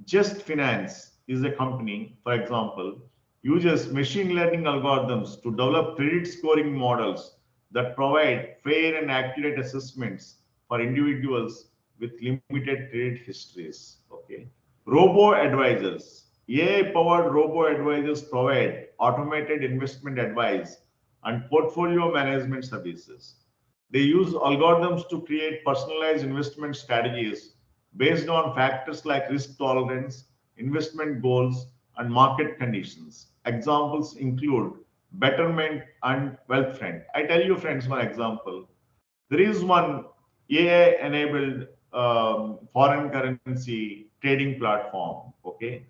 Just Finance is a company, for example, uses machine learning algorithms to develop credit scoring models that provide fair and accurate assessments for individuals with limited credit histories. Okay. Robo advisors. AI-powered robo advisors provide automated investment advice and portfolio management services. They use algorithms to create personalized investment strategies based on factors like risk tolerance, investment goals, and market conditions. Examples include Betterment and Wealthfront. I tell you, friends, one example. There is one AI-enabled foreign currency trading platform. Okay,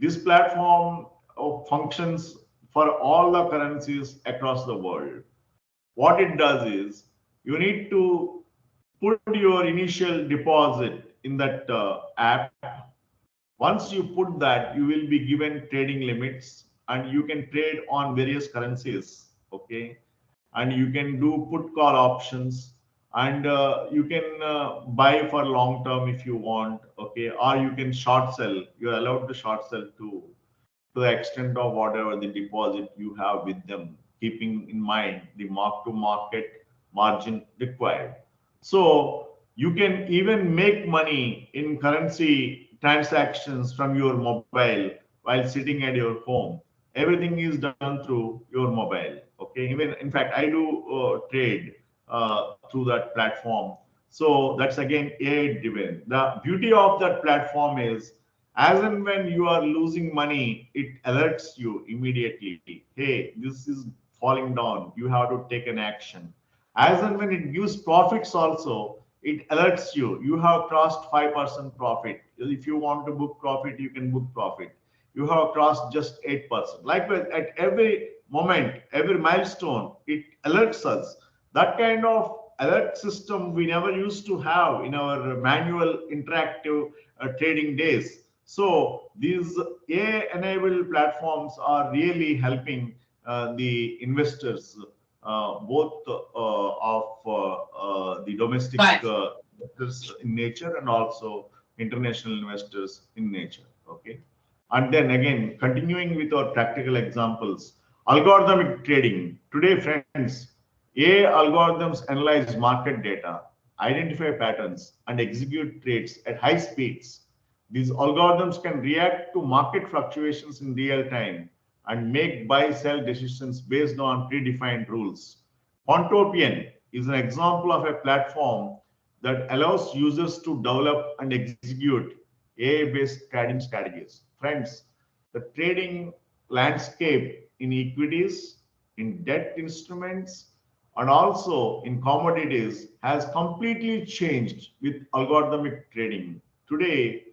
this platform functions for all the currencies across the world. What it does is you need to put your initial deposit in that app. Once you put that, you will be given trading limits and you can trade on various currencies. Okay, and you can do put call options, and you can buy for long term if you want. Okay, or you can short sell. You're allowed to short sell too, to the extent of whatever the deposit you have with them, keeping in mind the mark to market margin required. So you can even make money in currency transactions from your mobile while sitting at your home. Everything is done through your mobile. Okay, even in fact, I do trade through that platform. So that's again AI driven. The beauty of that platform is as and when you are losing money, it alerts you immediately. Hey, this is falling down. You have to take an action. As and when it gives profits also, it alerts you. You have crossed 5% profit. If you want to book profit, you can book profit. You have crossed just 8%. Likewise, at every moment, every milestone, it alerts us. That kind of alert system we never used to have in our manual interactive trading days. So these AI-enabled platforms are really helping the investors, both of the domestic investors in nature and also international investors in nature. Okay, and then again, continuing with our practical examples, algorithmic trading. Today, friends, AI algorithms analyze market data, identify patterns, and execute trades at high speeds. These algorithms can react to market fluctuations in real time and make buy-sell decisions based on predefined rules. Quantopian is an example of a platform that allows users to develop and execute AI-based trading strategies. Friends, the trading landscape in equities, in debt instruments, and also in commodities has completely changed with algorithmic trading. Today,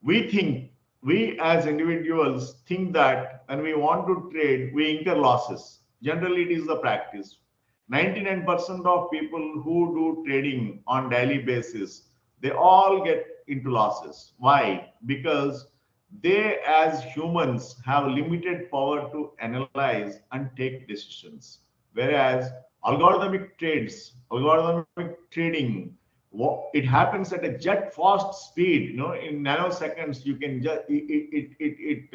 we as individuals think that when we want to trade, we incur losses. Generally, it is the practice. 99% of people who do trading on daily basis, they all get into losses. Why? Because they as humans have limited power to analyze and take decisions. Whereas algorithmic trading, it happens at a jet fast speed. In nanoseconds you can just it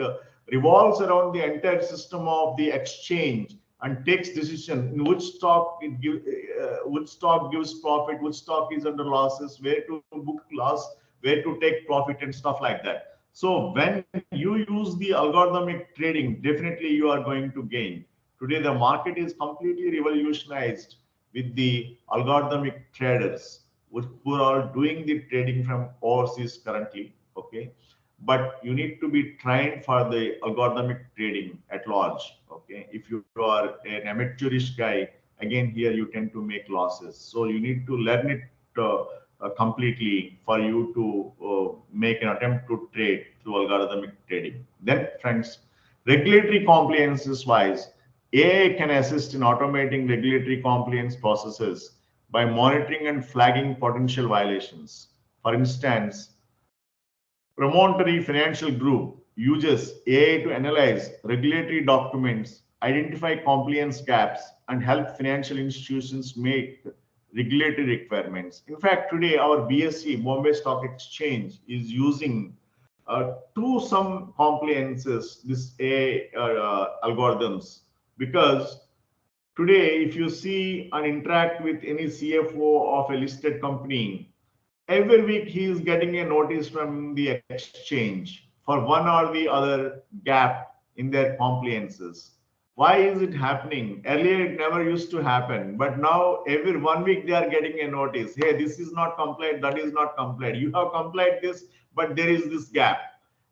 revolves around the entire system of the exchange and takes decision in which stock which stock gives profit, which stock is under losses, where to book loss, where to take profit, and stuff like that. So when you use the algorithmic trading, definitely you are going to gain. Today the market is completely revolutionized with the algorithmic traders who are doing the trading from overseas currently. Okay, but you need to be trained for the algorithmic trading at large. Okay, if you are an amateurish guy, again here you tend to make losses. So you need to learn it completely for you to make an attempt to trade through algorithmic trading. Then, friends, regulatory compliances wise, AI can assist in automating regulatory compliance processes by monitoring and flagging potential violations. For instance, Promontory Financial Group uses AI to analyze regulatory documents, identify compliance gaps, and help financial institutions meet regulatory requirements. In fact, today our BSE, Bombay Stock Exchange, is using to some compliances, this AI algorithms, because today, if you see and interact with any CFO of a listed company, every week he is getting a notice from the exchange for one or the other gap in their compliances. Why is it happening? Earlier it never used to happen, but now every 1 week they are getting a notice. Hey, this is not compliant, that is not compliant. You have complied this, but there is this gap.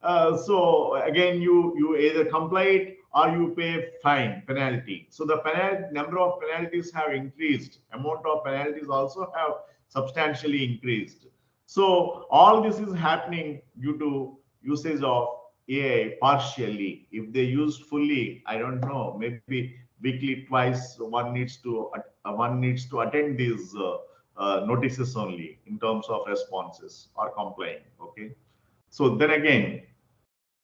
So again, you either comply it or you pay fine penalty. So the number of penalties have increased. Amount of penalties also have substantially increased. So all this is happening due to usage of AI partially. If they used fully, I don't know, maybe weekly twice one needs to attend these notices only in terms of responses or complying. Okay. So then again,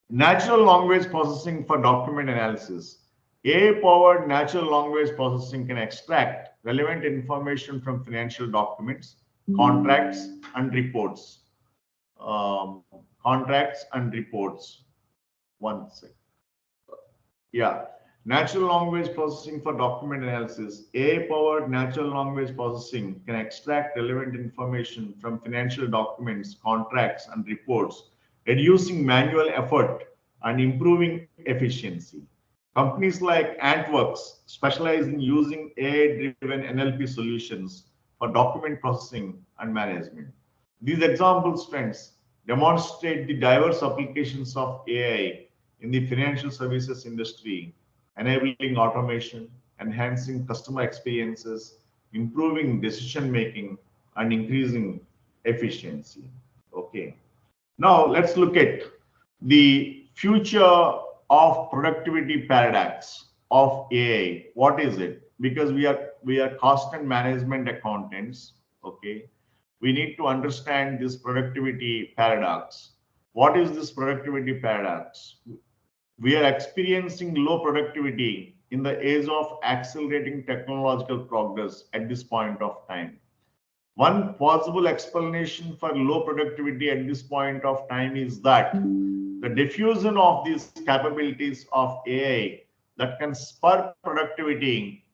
natural language processing for document analysis. AI-powered natural language processing can extract relevant information from financial documents, contracts, and reports. Contracts and reports. One sec. Yeah. Natural language processing for document analysis. AI-powered natural language processing can extract relevant information from financial documents, contracts, and reports, reducing manual effort and improving efficiency. Companies like Antworks specialize in using AI-driven NLP solutions for document processing and management. These examples, friends, demonstrate the diverse applications of AI in the financial services industry, enabling automation, enhancing customer experiences, improving decision making, and increasing efficiency. Okay. Now let's look at the future of productivity paradox of AI. What is it? Because we are cost and management accountants. Okay, we need to understand this productivity paradox. What is this productivity paradox? We are experiencing low productivity in the age of accelerating technological progress at this point of time. One possible explanation for low productivity at this point of time is that the diffusion of these capabilities of AI that can spur productivity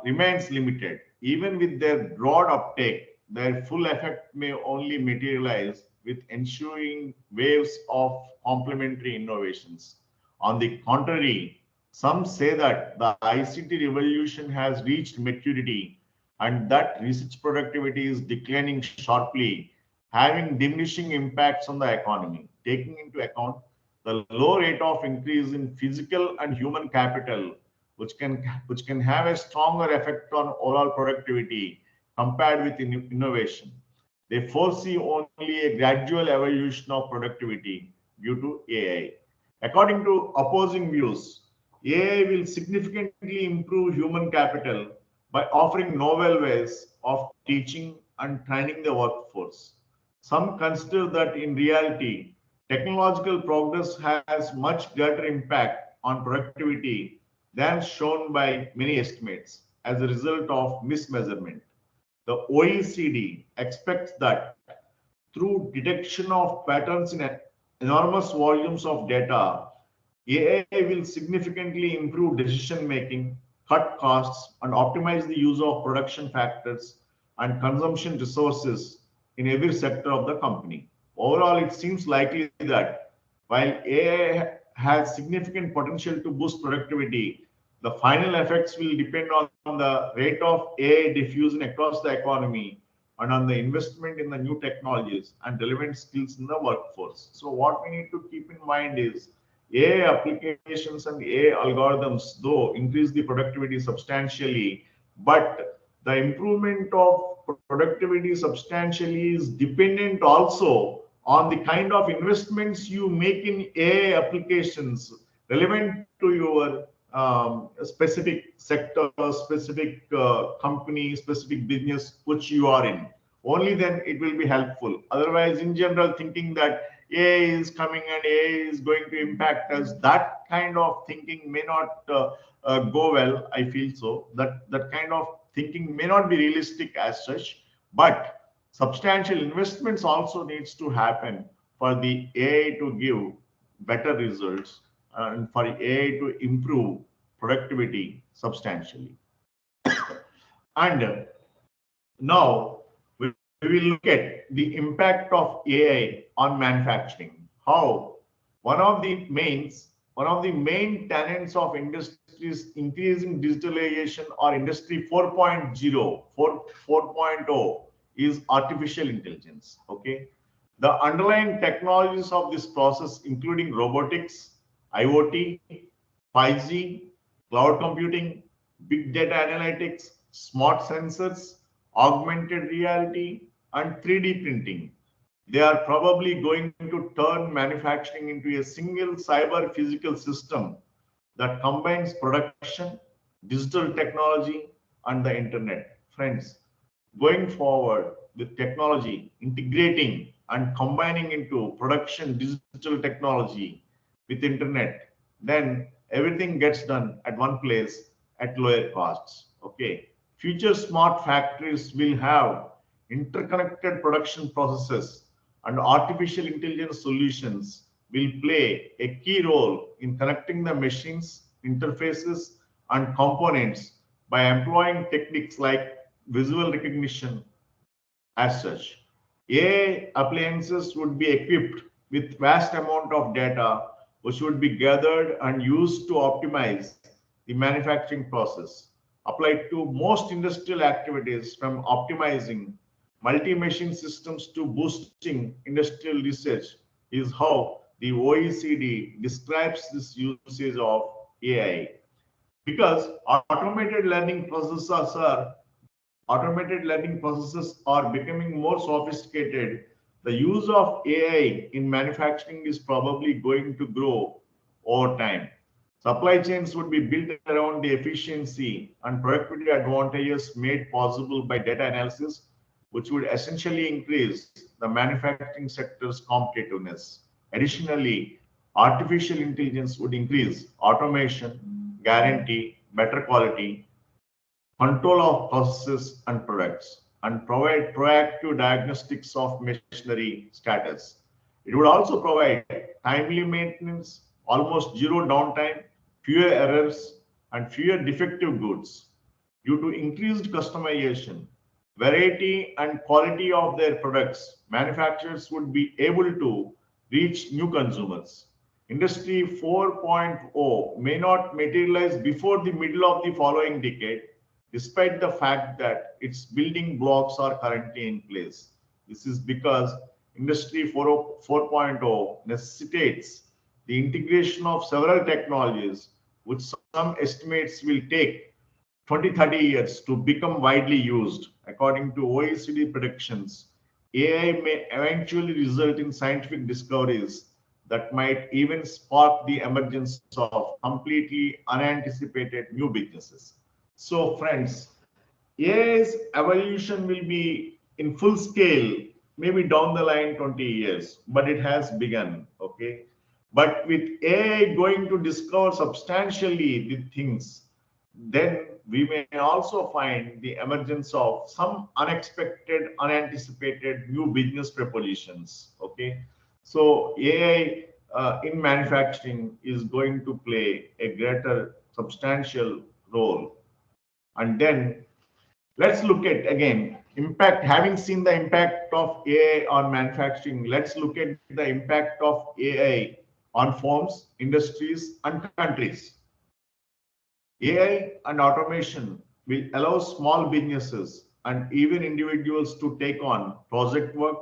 remains limited. Even with their broad uptake, their full effect may only materialize with ensuing waves of complementary innovations. On the contrary, some say that the ICT revolution has reached maturity and that research productivity is declining sharply, having diminishing impacts on the economy, taking into account the low rate of increase in physical and human capital, which can have a stronger effect on overall productivity compared with innovation. They foresee only a gradual evolution of productivity due to AI. According to opposing views, AI will significantly improve human capital by offering novel ways of teaching and training the workforce. Some consider that in reality, technological progress has much greater impact on productivity than shown by many estimates as a result of mismeasurement. The OECD expects that through detection of patterns in enormous volumes of data, AI will significantly improve decision making, cut costs, and optimize the use of production factors and consumption resources in every sector of the company. Overall, it seems likely that while AI has significant potential to boost productivity, the final effects will depend on the rate of AI diffusion across the economy and on the investment in the new technologies and relevant skills in the workforce. So what we need to keep in mind is AI applications and AI algorithms, though, increase the productivity substantially, but the improvement of productivity substantially is dependent also on the kind of investments you make in AI applications relevant to your specific sector, specific company, specific business which you are in. Only then it will be helpful. Otherwise, in general, thinking that AI is coming and AI is going to impact us, that kind of thinking may not go well. I feel so. That kind of thinking may not be realistic as such, but substantial investments also needs to happen for the AI to give better results and for AI to improve productivity substantially. And now we will look at the impact of AI on manufacturing. How one of the main tenets of industry's increasing digitalization or industry 4.0 is artificial intelligence. Okay, the underlying technologies of this process, including robotics, IoT, 5G, cloud computing, big data analytics, smart sensors, augmented reality, and 3D printing. They are probably going to turn manufacturing into a single cyber physical system that combines production, digital technology, and the internet. Friends, going forward with technology, integrating and combining into production digital technology with internet, then everything gets done at one place at lower costs. Okay. Future smart factories will have interconnected production processes, and artificial intelligence solutions will play a key role in connecting the machines, interfaces, and components by employing techniques like visual recognition. As such, AI appliances would be equipped with vast amount of data which would be gathered and used to optimize the manufacturing process, applied to most industrial activities from optimizing multi-machine systems to boosting industrial research is how the OECD describes this usage of AI. Because automated learning processes are becoming more sophisticated, the use of AI in manufacturing is probably going to grow over time. Supply chains would be built around the efficiency and productivity advantages made possible by data analysis, which would essentially increase the manufacturing sector's competitiveness. Additionally, artificial intelligence would increase automation, guarantee better quality, control of processes and products, and provide proactive diagnostics of machinery status. It would also provide timely maintenance, almost zero downtime, fewer errors, and fewer defective goods. Due to increased customization, variety, and quality of their products, manufacturers would be able to reach new consumers. Industry 4.0 may not materialize before the middle of the following decade, despite the fact that its building blocks are currently in place. This is because Industry 4.0 necessitates the integration of several technologies, which some estimates will take 20-30 years to become widely used. According to OECD predictions, AI may eventually result in scientific discoveries that might even spark the emergence of completely unanticipated new businesses. So, friends, AI's evolution will be in full scale, maybe down the line 20 years, but it has begun. Okay. But with AI going to discover substantially the things, then we may also find the emergence of some unexpected, unanticipated new business propositions. Okay. So AI in manufacturing is going to play a greater substantial role. And then let's look at again impact. Having seen the impact of AI on manufacturing, let's look at the impact of AI on firms, industries, and countries. AI and automation will allow small businesses and even individuals to take on project work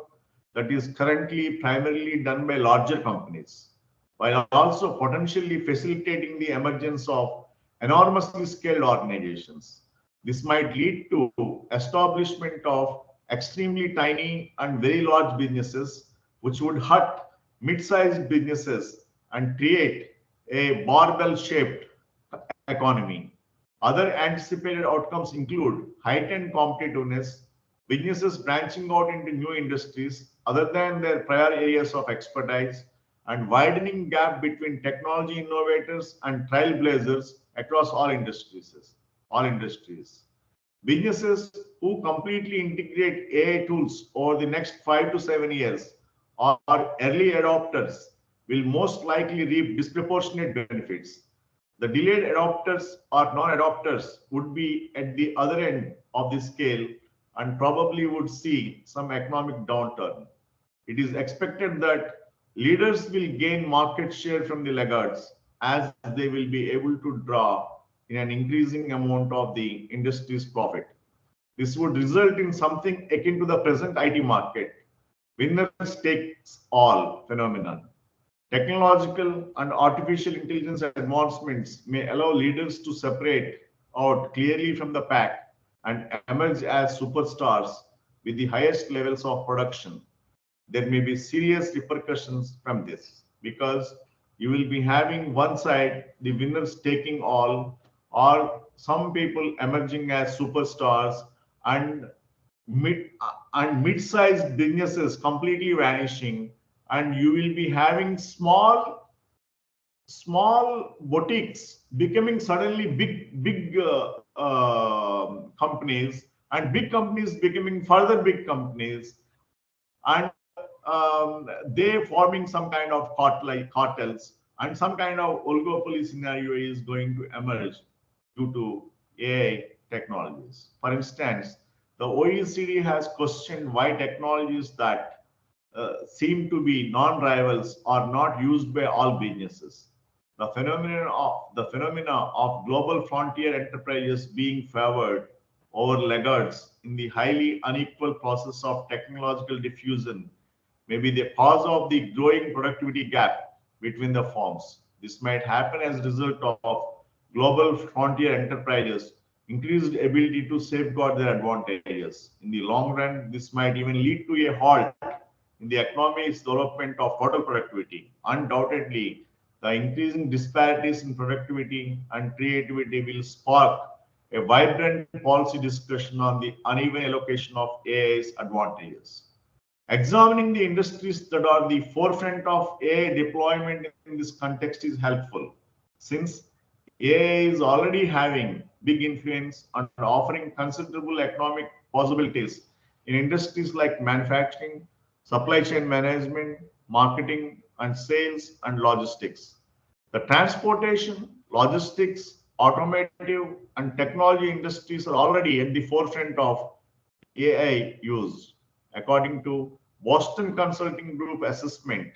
that is currently primarily done by larger companies, while also potentially facilitating the emergence of enormously scaled organizations. This might lead to establishment of extremely tiny and very large businesses, which would hurt mid-sized businesses and create a barbell-shaped economy. Other anticipated outcomes include heightened competitiveness, businesses branching out into new industries other than their prior areas of expertise, and widening gap between technology innovators and trailblazers across all industries. Businesses who completely integrate AI tools over the next 5 to 7 years or early adopters will most likely reap disproportionate benefits. The delayed adopters or non-adopters would be at the other end of the scale and probably would see some economic downturn. It is expected that leaders will gain market share from the laggards as they will be able to draw in an increasing amount of the industry's profit. This would result in something akin to the present IT market, winners takes all phenomenon. Technological and artificial intelligence advancements may allow leaders to separate out clearly from the pack and emerge as superstars with the highest levels of production. There may be serious repercussions from this because you will be having one side, the winners taking all, or some people emerging as superstars and mid-sized businesses completely vanishing, and you will be having small boutiques becoming suddenly big companies, and big companies becoming further big companies, and they forming some kind of cartels, and some kind of oligopoly scenario is going to emerge due to AI technologies. For instance, the OECD has questioned why technologies that seem to be non-rivals are not used by all businesses. The phenomena of global frontier enterprises being favored over laggards in the highly unequal process of technological diffusion may be the cause of the growing productivity gap between the firms. This might happen as a result of global frontier enterprises' increased ability to safeguard their advantages. In the long run, this might even lead to a halt in the economy's development of total productivity. Undoubtedly, the increasing disparities in productivity and creativity will spark a vibrant policy discussion on the uneven allocation of AI's advantages. Examining the industries that are the forefront of AI deployment in this context is helpful, since AI is already having big influence and offering considerable economic possibilities in industries like manufacturing, supply chain management, marketing, and sales and logistics. The transportation, logistics, automotive, and technology industries are already at the forefront of AI use. According to Boston Consulting Group assessment,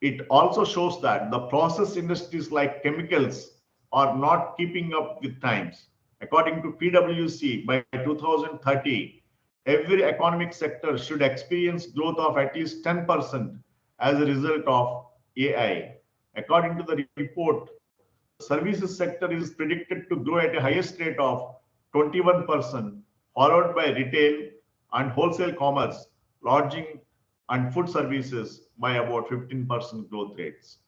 it also shows that the process industries like chemicals are not keeping up with times. According to PwC, by 2030, every economic sector should experience growth of at least 10% as a result of AI. According to the report, the services sector is predicted to grow at a highest rate of 21%, followed by retail and wholesale commerce, lodging, and food services by about 15% growth rates.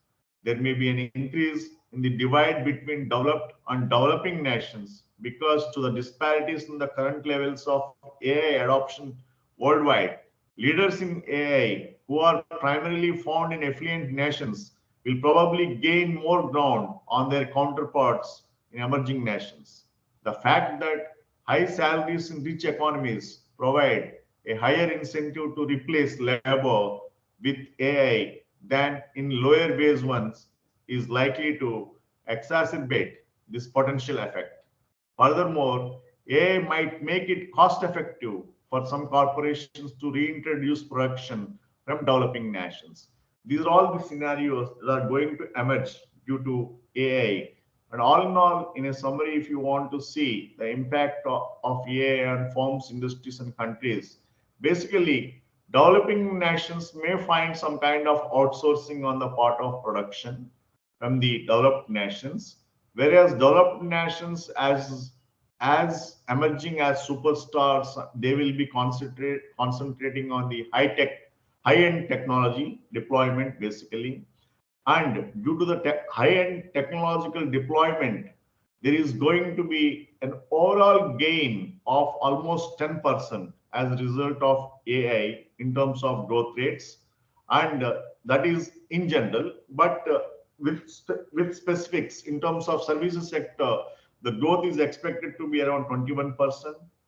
There may be an increase in the divide between developed and developing nations because to the disparities in the current levels of AI adoption worldwide. Leaders in AI who are primarily found in affluent nations will probably gain more ground on their counterparts in emerging nations. The fact that high salaries in rich economies provide a higher incentive to replace labor with AI than in lower wage ones is likely to exacerbate this potential effect. Furthermore, AI might make it cost effective for some corporations to reintroduce production from developing nations. These are all the scenarios that are going to emerge due to AI. And all in all, in a summary, if you want to see the impact of AI on firms, industries, and countries, basically, developing nations may find some kind of outsourcing on the part of production from the developed nations, whereas developed nations as emerging as superstars, they will be concentrating on the high-end technology deployment basically. And due to the high-end technological deployment, there is going to be an overall gain of almost 10% as a result of AI in terms of growth rates. And that is in general, but with specifics in terms of services sector, the growth is expected to be around 21%,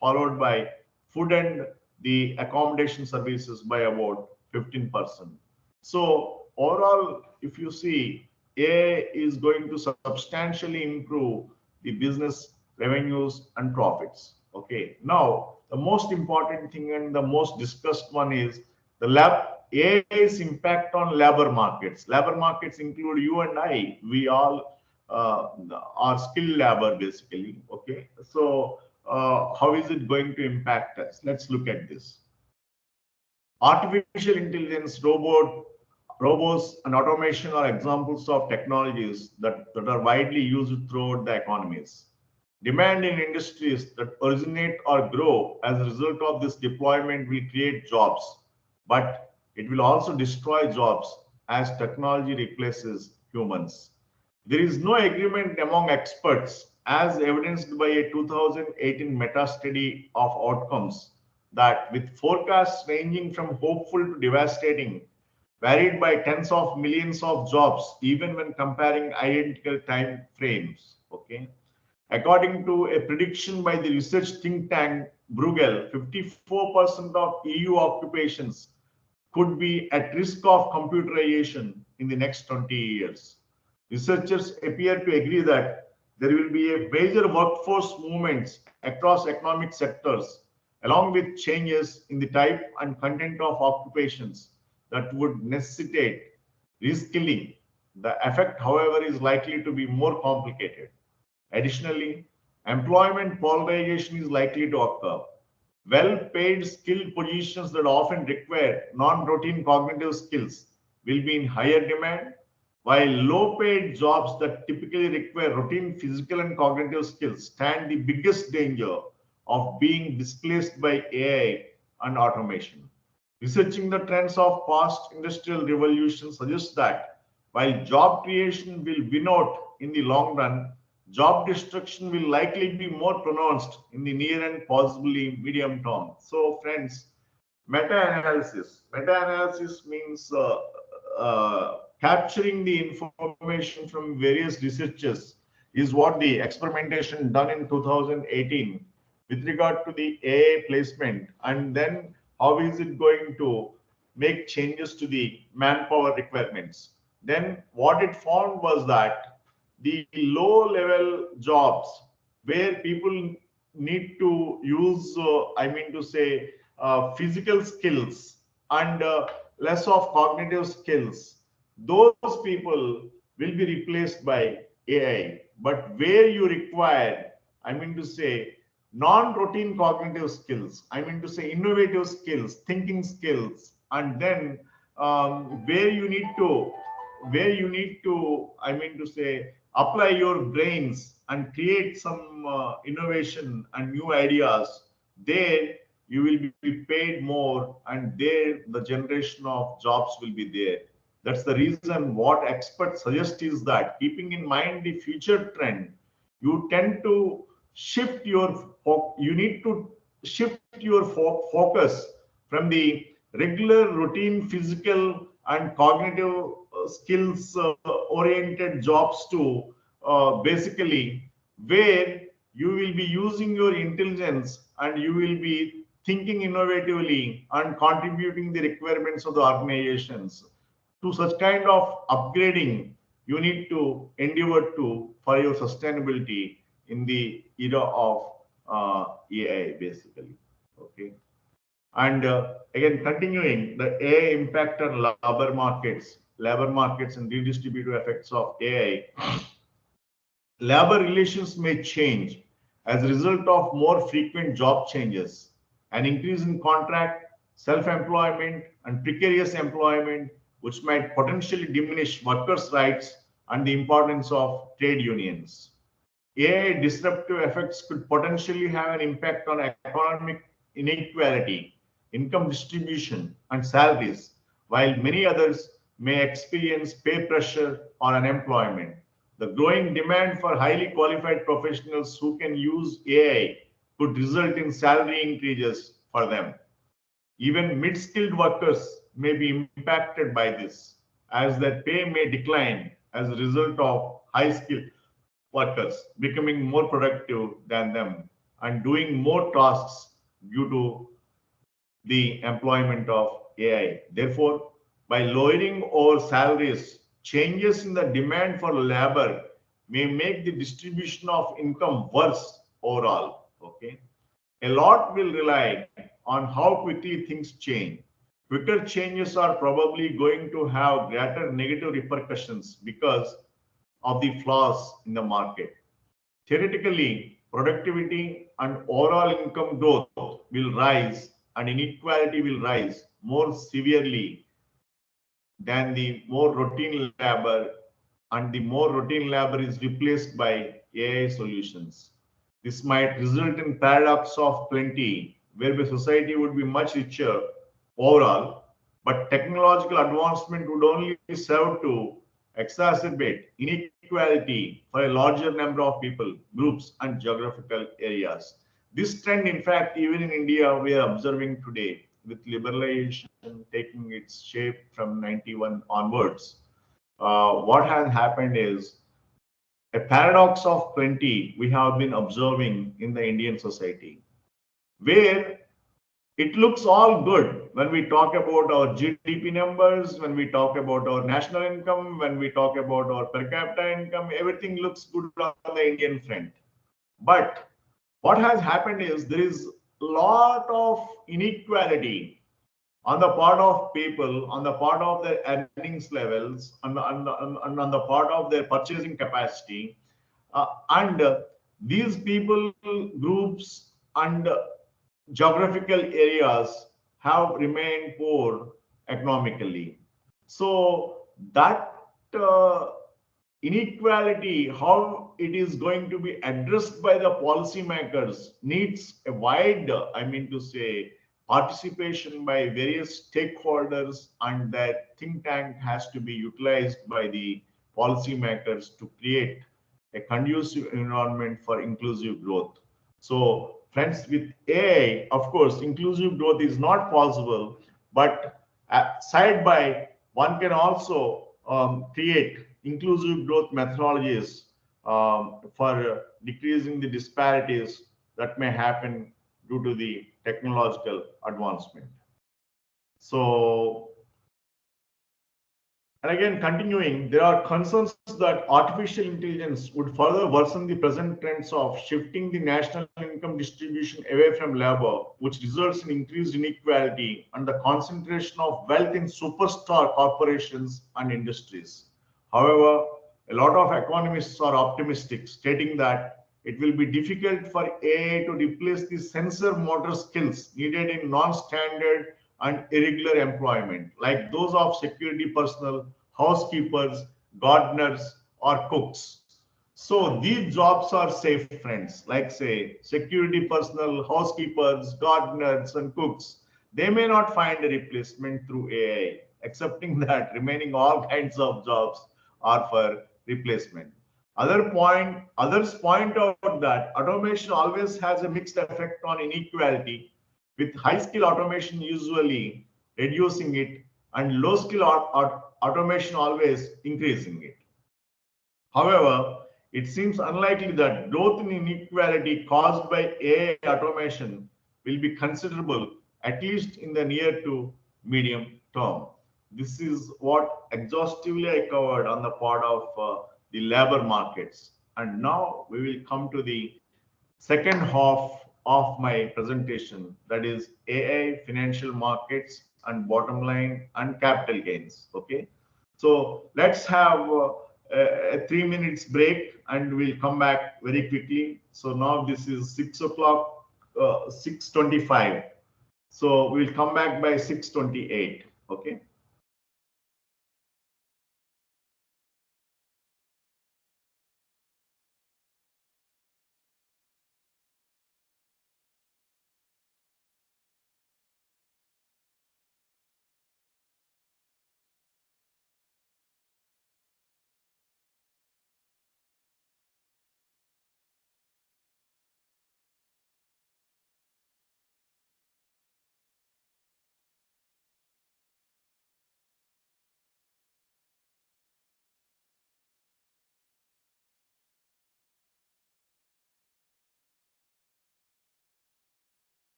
followed by food and the accommodation services by about 15%. So overall, if you see, AI is going to substantially improve the business revenues and profits. Okay. Now, the most important thing and the most discussed one is the AI's impact on labor markets. Labor markets include you and I. We all are skilled labor basically. Okay. So how is it going to impact us? Let's look at this. Artificial intelligence, robots, and automation are examples of technologies that are widely used throughout the economies. Demand in industries that originate or grow as a result of this deployment will create jobs, but it will also destroy jobs as technology replaces humans. There is no agreement among experts, as evidenced by a 2018 meta study of outcomes, that with forecasts ranging from hopeful to devastating, varied by tens of millions of jobs, even when comparing identical time frames. Okay. According to a prediction by the research think tank Bruegel, 54% of EU occupations could be at risk of computerization in the next 20 years. Researchers appear to agree that there will be a major workforce movements across economic sectors, along with changes in the type and content of occupations that would necessitate reskilling. The effect, however, is likely to be more complicated. Additionally, employment polarization is likely to occur. Well-paid skilled positions that often require non-routine cognitive skills will be in higher demand, while low-paid jobs that typically require routine physical and cognitive skills stand the biggest danger of being displaced by AI and automation. Researching the trends of past industrial revolutions suggests that while job creation will win out in the long run, job destruction will likely be more pronounced in the near and possibly medium term. So, friends, meta-analysis. Meta-analysis means capturing the information from various researchers is what the experimentation done in 2018 with regard to the AI placement, and then how is it going to make changes to the manpower requirements. Then what it found was that the low level jobs where people need to use, physical skills and less of cognitive skills, those people will be replaced by AI. But where you require, non-routine cognitive skills, innovative skills, thinking skills, and then where you need to, apply your brains and create some innovation and new ideas, there you will be paid more, and there the generation of jobs will be there. That's the reason what experts suggest is that, keeping in mind the future trend, you tend to shift your you need to shift your focus from the regular routine physical and cognitive skills oriented jobs to basically where you will be using your intelligence and you will be thinking innovatively and contributing the requirements of the organizations. To such kind of upgrading, you need to endeavor to for your sustainability in the era of AI, basically. Okay. And again, continuing the AI impact on labor markets and redistributive effects of AI. Labor relations may change as a result of more frequent job changes, an increase in contract, self-employment, and precarious employment, which might potentially diminish workers' rights and the importance of trade unions. AI disruptive effects could potentially have an impact on economic inequality, income distribution, and salaries, while many others may experience pay pressure or unemployment. The growing demand for highly qualified professionals who can use AI could result in salary increases for them. Even mid-skilled workers may be impacted by this, as their pay may decline as a result of high-skilled workers becoming more productive than them and doing more tasks due to the employment of AI. Therefore, by lowering our salaries, changes in the demand for labor may make the distribution of income worse overall. Okay. A lot will rely on how quickly things change. Quicker changes are probably going to have greater negative repercussions because of the flaws in the market. Theoretically, productivity and overall income growth will rise and inequality will rise more severely than the more routine labor, and the more routine labor is replaced by AI solutions. This might result in paradox of plenty, whereby society would be much richer overall, but technological advancement would only serve to exacerbate inequality for a larger number of people, groups, and geographical areas. This trend, in fact, even in India, we are observing today with liberalization taking its shape from 91 onwards. What has happened is a paradox of plenty we have been observing in the Indian society, where it looks all good when we talk about our GDP numbers, when we talk about our national income, when we talk about our per capita income, everything looks good on the Indian front. But what has happened is there is a lot of inequality on the part of people, on the part of their earnings levels, on the part of their purchasing capacity, and these people groups and geographical areas have remained poor economically. So that uh, inequality, how it is going to be addressed by the policymakers, needs a wide, I mean to say, participation by various stakeholders, and that think tank has to be utilized by the policymakers to create a conducive environment for inclusive growth. So, friends, with AI, of course, inclusive growth is not possible, but side by one can also create inclusive growth methodologies for decreasing the disparities that may happen due to the technological advancement. So, and again, continuing, there are concerns that artificial intelligence would further worsen the present trends of shifting the national income distribution away from labor, which results in increased inequality and the concentration of wealth in superstar corporations and industries. However, a lot of economists are optimistic, stating that it will be difficult for AI to replace the sensor motor skills needed in non-standard and irregular employment, like those of security personnel, housekeepers, gardeners, or cooks. So these jobs are safe, friends, like say security personnel, housekeepers, gardeners, and cooks. They may not find a replacement through AI, accepting that remaining all kinds of jobs are for replacement. Others point out that automation always has a mixed effect on inequality, with high skill automation usually reducing it and low skill automation always increasing it. However, it seems unlikely that growth in inequality caused by AI automation will be considerable, at least in the near to medium term. This is what exhaustively I covered on the part of the labor markets. And now we will come to the second half of my presentation, that is AI, financial markets, and bottom line and capital gains. Okay, so let's have a 3 minutes break and we'll come back very quickly. So now this is 6 o'clock, 6:25. So we'll come back by 6:28. Okay.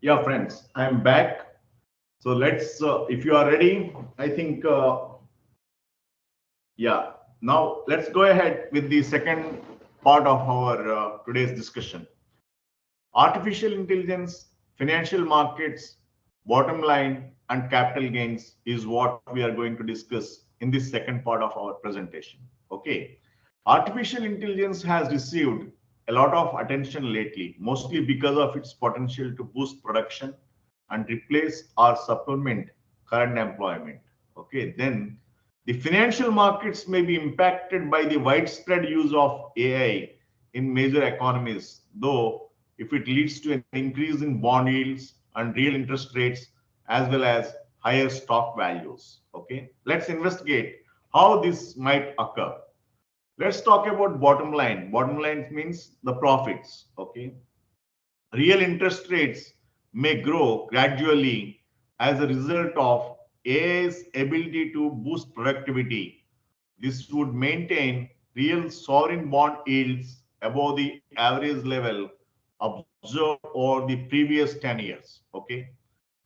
Yeah, friends, I'm back. So let's, if you are ready, I think, yeah. Now let's go ahead with the second part of our today's discussion. Artificial intelligence, financial markets, bottom line, and capital gains is what we are going to discuss in this second part of our presentation. Okay. Artificial intelligence has received a lot of attention lately, mostly because of its potential to boost production and replace or supplement current employment. Okay. Then the financial markets may be impacted by the widespread use of AI in major economies, though if it leads to an increase in bond yields and real interest rates as well as higher stock values. Okay, let's investigate how this might occur. Let's talk about bottom line. Bottom line means the profits. Okay, real interest rates may grow gradually as a result of AI's ability to boost productivity. This would maintain real sovereign bond yields above the average level observed over the previous 10 years. Okay.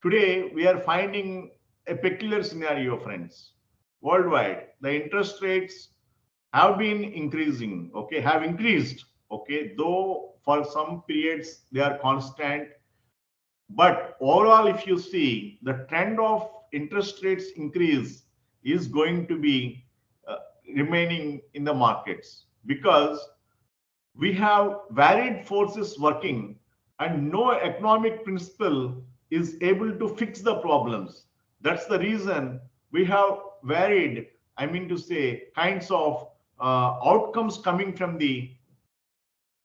Today, we are finding a peculiar scenario, friends. Worldwide, the interest rates have been increasing, okay, have increased, okay, though for some periods they are constant, but overall, if you see the trend of interest rates increase is going to be uh, remaining in the markets because we have varied forces working and no economic principle is able to fix the problems. That's the reason we have varied, I mean to say, kinds of outcomes coming from the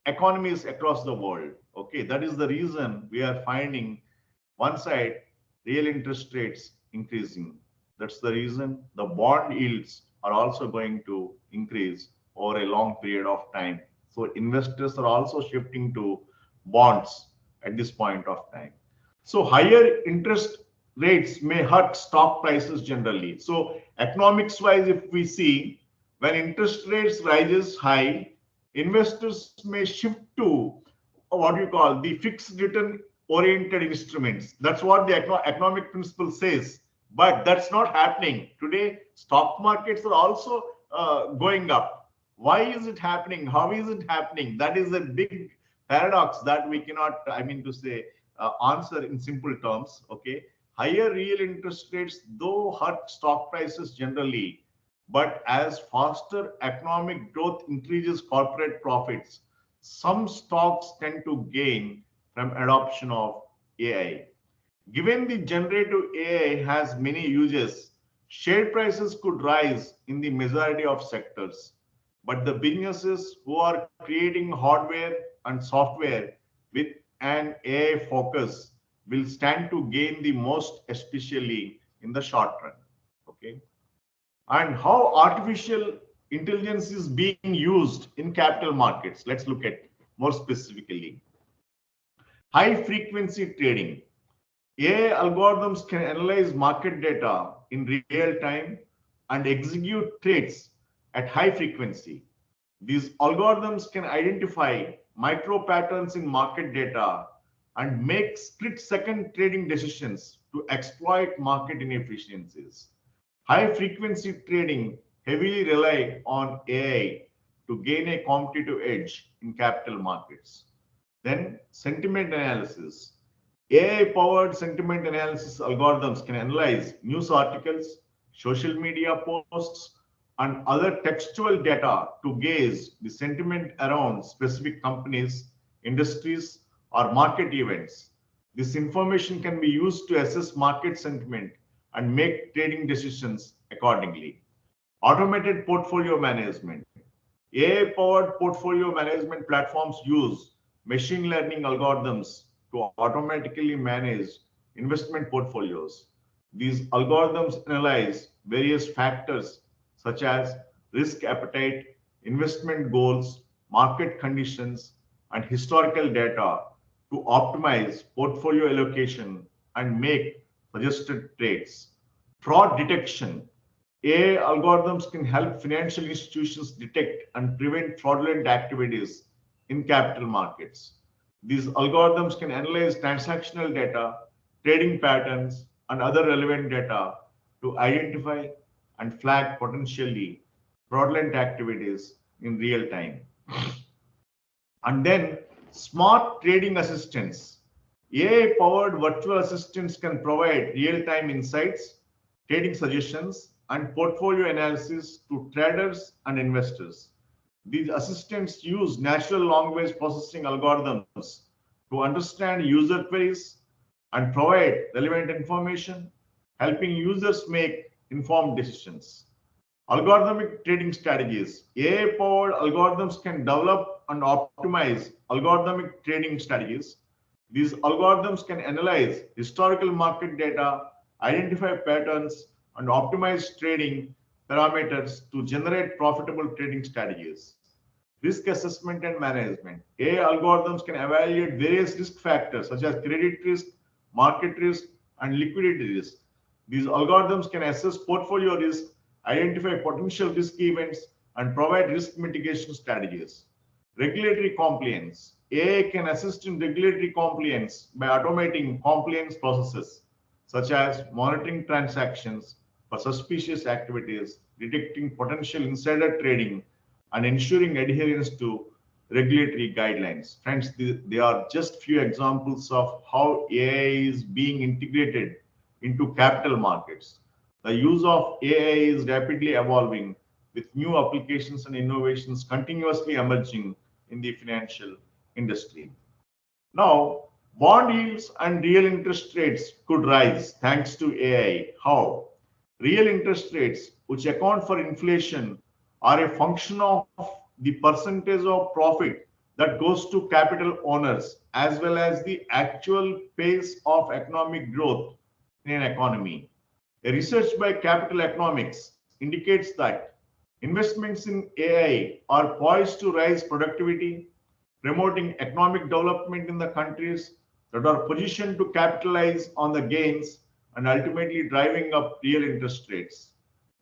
economies across the world. Okay, that is the reason we are finding one side real interest rates increasing. That's the reason the bond yields are also going to increase over a long period of time. So investors are also shifting to bonds at this point of time. So higher interest rates may hurt stock prices generally. So economics wise, if we see when interest rates rises high, investors may shift to what you call the fixed return oriented instruments. That's what the economic principle says. But that's not happening. Today, stock markets are also going up. Why is it happening? How is it happening? That is a big paradox that we cannot, I mean to say, answer in simple terms. Okay. Higher real interest rates, though, hurt stock prices generally. But as faster economic growth increases corporate profits, some stocks tend to gain from adoption of AI. Given the generative AI has many uses, share prices could rise in the majority of sectors. But the businesses who are creating hardware and software with an AI focus will stand to gain the most, especially in the short run. Okay. And how artificial intelligence is being used in capital markets. Let's look at more specifically. High frequency trading. AI algorithms can analyze market data in real time and execute trades at high frequency. These algorithms can identify micro patterns in market data and make split second trading decisions to exploit market inefficiencies. High frequency trading heavily rely on AI to gain a competitive edge in capital markets. Then sentiment analysis. AI-powered sentiment analysis algorithms can analyze news articles, social media posts, and other textual data to gauge the sentiment around specific companies, industries, or market events. This information can be used to assess market sentiment and make trading decisions accordingly. Automated portfolio management. AI powered portfolio management platforms use machine learning algorithms to automatically manage investment portfolios. These algorithms analyze various factors such as risk appetite, investment goals, market conditions, and historical data to optimize portfolio allocation and make suggested trades. Fraud detection. AI algorithms can help financial institutions detect and prevent fraudulent activities in capital markets. These algorithms can analyze transactional data, trading patterns, and other relevant data to identify and flag potentially fraudulent activities in real time. And then smart trading assistants. AI powered virtual assistants can provide real time insights, trading suggestions, and portfolio analysis to traders and investors. These assistants use natural language processing algorithms to understand user queries and provide relevant information, helping users make informed decisions. Algorithmic trading strategies. AI-powered algorithms can develop and optimize algorithmic trading strategies. These algorithms can analyze historical market data, identify patterns, and optimize trading parameters to generate profitable trading strategies. Risk assessment and management. AI algorithms can evaluate various risk factors such as credit risk, market risk, and liquidity risk. These algorithms can assess portfolio risk, identify potential risk events, and provide risk mitigation strategies. Regulatory compliance. AI can assist in regulatory compliance by automating compliance processes such as monitoring transactions for suspicious activities, detecting potential insider trading, and ensuring adherence to regulatory guidelines. Friends, they are just few examples of how AI is being integrated into capital markets. The use of AI is rapidly evolving with new applications and innovations continuously emerging in the financial industry. Now, bond yields and real interest rates could rise thanks to AI. How? Real interest rates, which account for inflation, are a function of the percentage of profit that goes to capital owners as well as the actual pace of economic growth in an economy. A research by Capital Economics indicates that investments in AI are poised to raise productivity, promoting economic development in the countries that are positioned to capitalize on the gains and ultimately driving up real interest rates.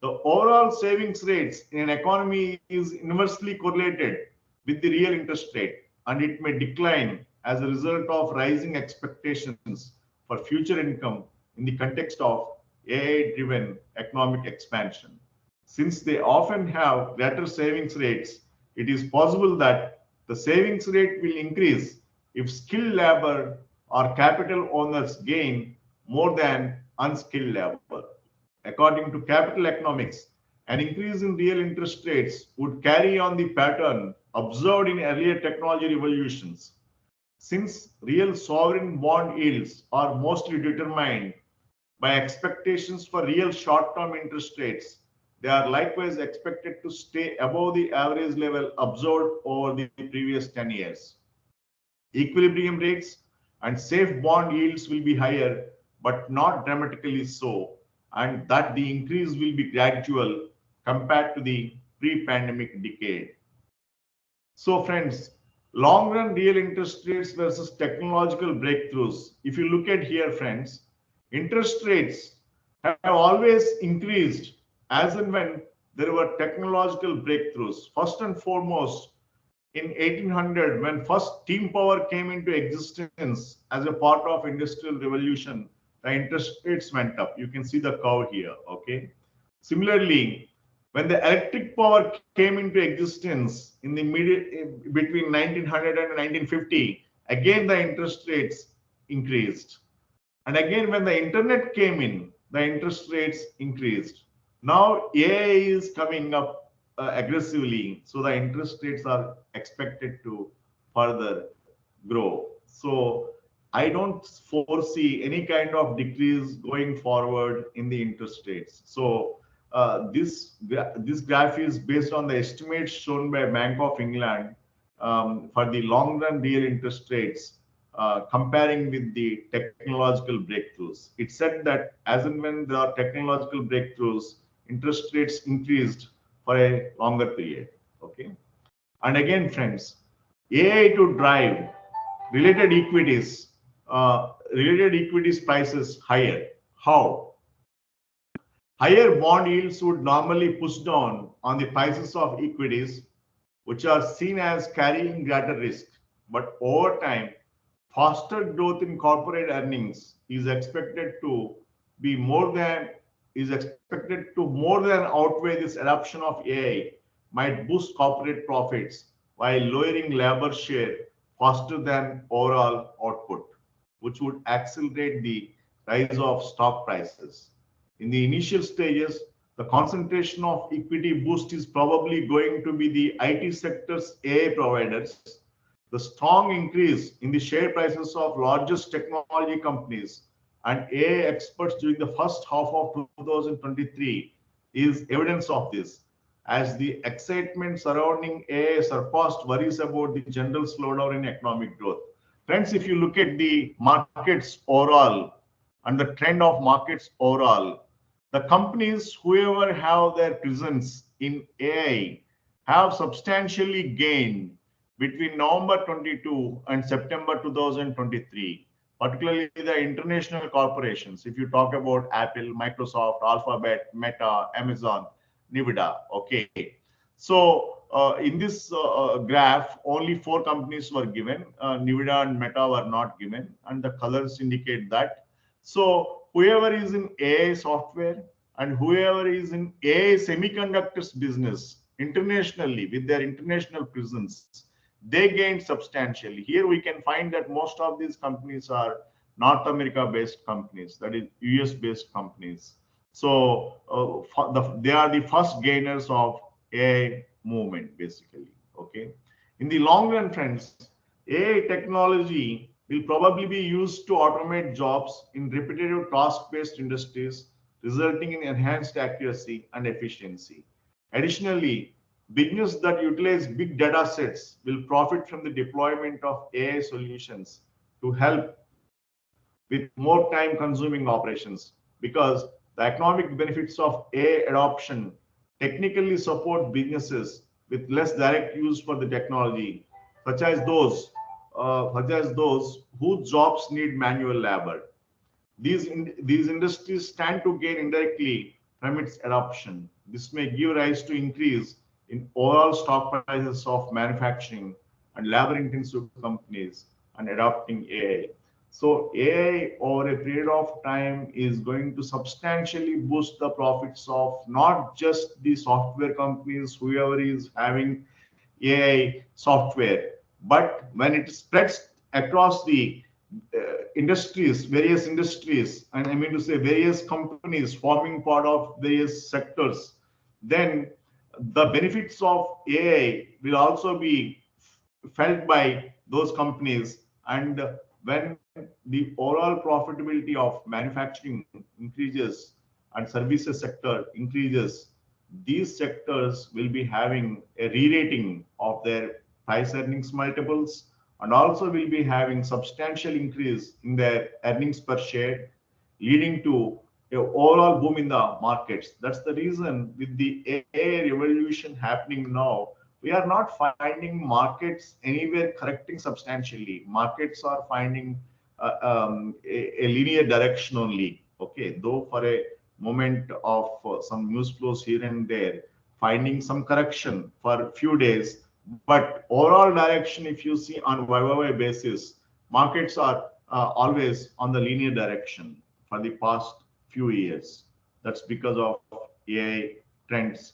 The overall savings rates in an economy is inversely correlated with the real interest rate, and it may decline as a result of rising expectations for future income in the context of AI-driven economic expansion. Since they often have greater savings rates, it is possible that the savings rate will increase if skilled labor or capital owners gain more than unskilled labor. According to Capital Economics, an increase in real interest rates would carry on the pattern observed in earlier technology revolutions. Since real sovereign bond yields are mostly determined by expectations for real short-term interest rates, they are likewise expected to stay above the average level observed over the previous 10 years. Equilibrium rates and safe bond yields will be higher, but not dramatically so, and that the increase will be gradual compared to the pre-pandemic decade. So friends, long run real interest rates versus technological breakthroughs. If you look at here, friends, interest rates have always increased as and when there were technological breakthroughs. First and foremost, in 1800, when first steam power came into existence as a part of industrial revolution, the interest rates went up. You can see the curve here, okay? Similarly, when the electric power came into existence in the between 1900 and 1950, again the interest rates increased. And again, when the internet came in, the interest rates increased. Now AI is coming up aggressively, so the interest rates are expected to further grow. So I don't foresee any kind of decrease going forward in the interest rates. So this graph is based on the estimates shown by Bank of England for the long run real interest rates, comparing with the technological breakthroughs. It said that as and when there are technological breakthroughs, interest rates increased for a longer period. Okay. And again, friends, AI to drive related equities, prices higher. How? Higher bond yields would normally push down on the prices of equities, which are seen as carrying greater risk. But over time, faster growth in corporate earnings is expected to more than outweigh this adoption of AI, might boost corporate profits while lowering labor share faster than overall output, which would accelerate the rise of stock prices. In the initial stages, the concentration of equity boost is probably going to be the IT sector's AI providers. The strong increase in the share prices of largest technology companies and AI experts during the first half of 2023 is evidence of this, as the excitement surrounding AI surpassed worries about the general slowdown in economic growth. Friends, if you look at the markets overall and the trend of markets overall, the companies, whoever have their presence in AI, have substantially gained between November 22 and September 2023, particularly the international corporations. If you talk about Apple, Microsoft, Alphabet, Meta, Amazon, Nvidia, okay. So in this graph, only 4 companies were given. Nvidia and Meta were not given, and the colors indicate that. So whoever is in AI software and whoever is in AI semiconductors business internationally with their international presence, they gained substantially. Here we can find that most of these companies are North America based companies, that is US based companies. So they are the first gainers of AI movement, basically. Okay. In the long run, friends, AI technology will probably be used to automate jobs in repetitive task-based industries, resulting in enhanced accuracy and efficiency. Additionally, businesses that utilize big data sets will profit from the deployment of AI solutions to help with more time consuming operations, because the economic benefits of AI adoption technically support businesses with less direct use for the technology, such as those whose jobs need manual labor. These industries stand to gain indirectly from its adoption. This may give rise to increase in overall stock prices of manufacturing and labor-intensive companies and adopting AI. So AI over a period of time is going to substantially boost the profits of not just the software companies, whoever is having AI software, but when it spreads across the various industries, and I mean to say various companies forming part of various sectors, then the benefits of AI will also be felt by those companies. And when the overall profitability of manufacturing increases and services sector increases, these sectors will be having a re-rating of their price earnings multiples, and also will be having substantial increase in their earnings per share, leading to an overall boom in the markets. That's the reason with the AI revolution happening now, we are not finding markets anywhere correcting substantially. Markets are finding a linear direction only. Okay, though for a moment of some news flows here and there, finding some correction for a few days, but overall direction, if you see on YoY basis, markets are always on the linear direction for the past few years. That's because of AI trends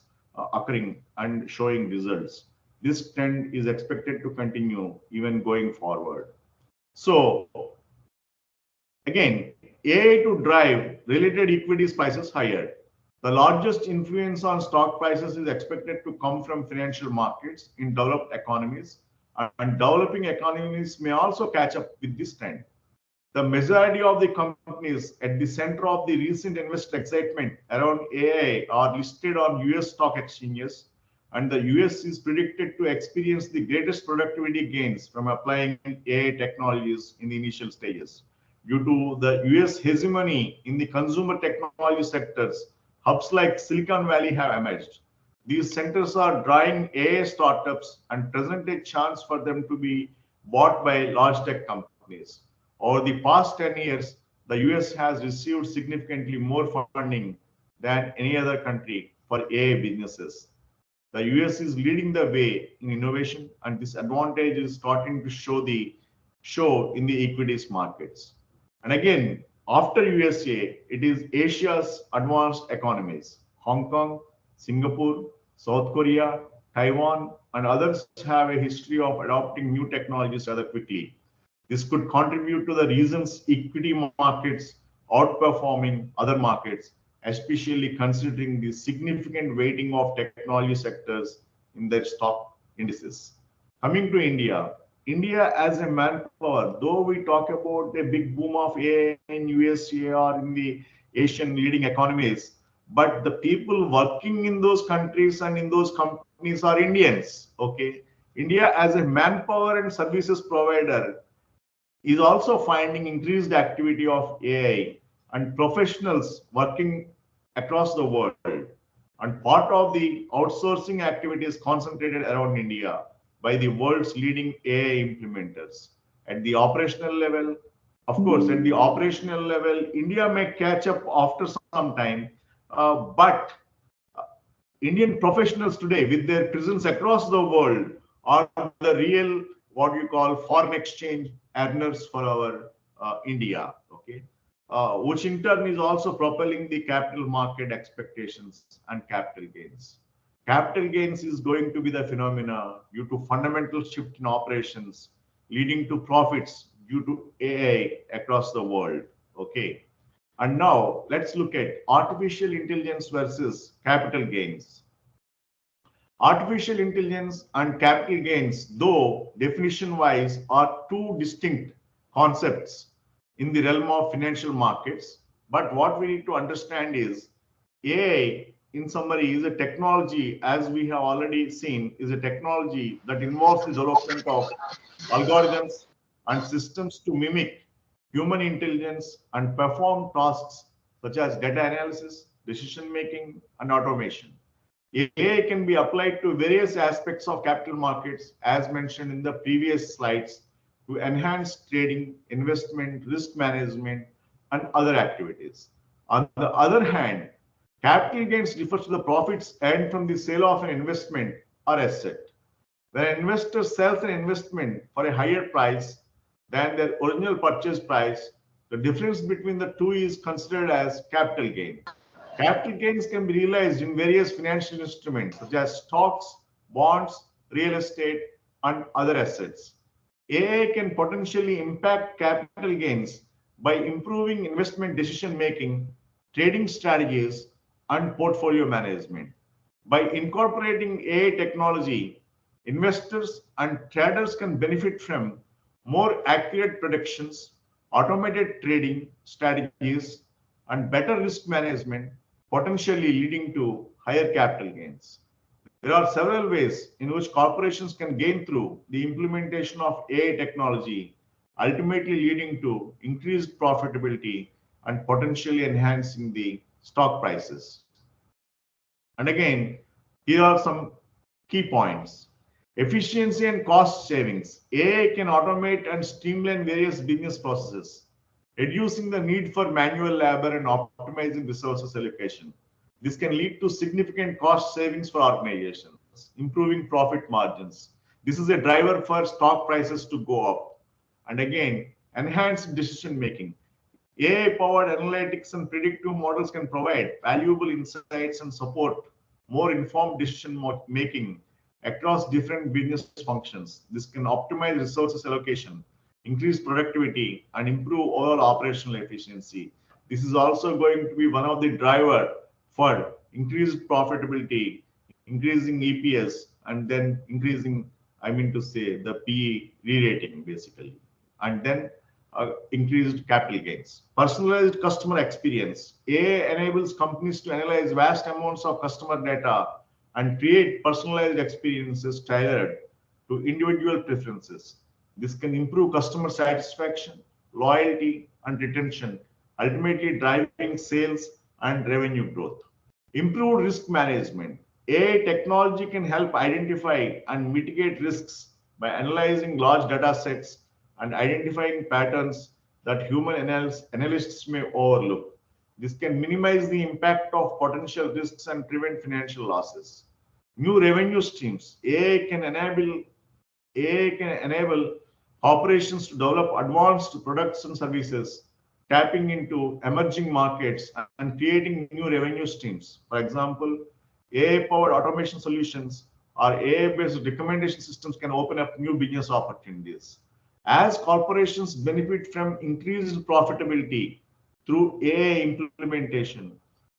occurring and showing results. This trend is expected to continue even going forward. So again, AI to drive related equities prices higher. The largest influence on stock prices is expected to come from financial markets in developed economies, and developing economies may also catch up with this trend. The majority of the companies at the center of the recent investor excitement around AI are listed on US stock exchanges, and the US is predicted to experience the greatest productivity gains from applying AI technologies in the initial stages. Due to the US hegemony in the consumer technology sectors, hubs like Silicon Valley have emerged. These centers are drawing AI startups and present a chance for them to be bought by large tech companies. Over the past 10 years, the US has received significantly more funding than any other country for AI businesses. The US is leading the way in innovation, and this advantage is starting to show the show in the equities markets. And again, after USA, it is Asia's advanced economies. Hong Kong, Singapore, South Korea, Taiwan, and others have a history of adopting new technologies rather quickly. This could contribute to the reasons equity markets outperforming other markets, especially considering the significant weighting of technology sectors in their stock indices. Coming to India, India as a manpower, though we talk about a big boom of AI in USA or in the Asian leading economies, but the people working in those countries and in those companies are Indians. Okay, India as a manpower and services provider is also finding increased activity of AI and professionals working across the world. And part of the outsourcing activity is concentrated around India by the world's leading AI implementers. At the operational level, of course, at the operational level, India may catch up after some time, but Indian professionals today, with their presence across the world, are the real what you call foreign exchange earners for our India. Okay, which in turn is also propelling the capital market expectations and capital gains. Capital gains is going to be the phenomena due to fundamental shift in operations, leading to profits due to AI across the world. Okay. And now let's look at artificial intelligence versus capital gains. Artificial intelligence and capital gains, though definition wise, are two distinct concepts in the realm of financial markets. But what we need to understand is AI, in summary, is a technology, as we have already seen, is a technology that involves the development of algorithms and systems to mimic human intelligence and perform tasks such as data analysis, decision making, and automation. AI can be applied to various aspects of capital markets, as mentioned in the previous slides, to enhance trading, investment, risk management, and other activities. On the other hand, capital gains refers to the profits earned from the sale of an investment or asset. When an investor sells an investment for a higher price than their original purchase price, the difference between the two is considered as capital gain. Capital gains can be realized in various financial instruments such as stocks, bonds, real estate, and other assets. AI can potentially impact capital gains by improving investment decision making, trading strategies, and portfolio management. By incorporating AI technology, investors and traders can benefit from more accurate predictions, automated trading strategies, and better risk management, potentially leading to higher capital gains. There are several ways in which corporations can gain through the implementation of AI technology, ultimately leading to increased profitability and potentially enhancing the stock prices. And again, here are some key points. Efficiency and cost savings. AI can automate and streamline various business processes, reducing the need for manual labor and optimizing resources allocation. This can lead to significant cost savings for organizations, improving profit margins. This is a driver for stock prices to go up. And again, enhanced decision making. AI powered analytics and predictive models can provide valuable insights and support more informed decision making across different business functions. This can optimize resources allocation, increase productivity, and improve overall operational efficiency. This is also going to be one of the driver for increased profitability, increasing EPS, and then increasing, I mean to say, the PE re-rating basically, and then increased capital gains. Personalized customer experience. AI enables companies to analyze vast amounts of customer data and create personalized experiences tailored to individual preferences. This can improve customer satisfaction, loyalty, and retention, ultimately driving sales and revenue growth. Improved risk management. AI technology can help identify and mitigate risks by analyzing large data sets and identifying patterns that human analysts may overlook. This can minimize the impact of potential risks and prevent financial losses. New revenue streams. AI can enable corporations to develop advanced products and services, tapping into emerging markets and creating new revenue streams. For example, AI-powered automation solutions or AI-based recommendation systems can open up new business opportunities. As corporations benefit from increased profitability through AI implementation,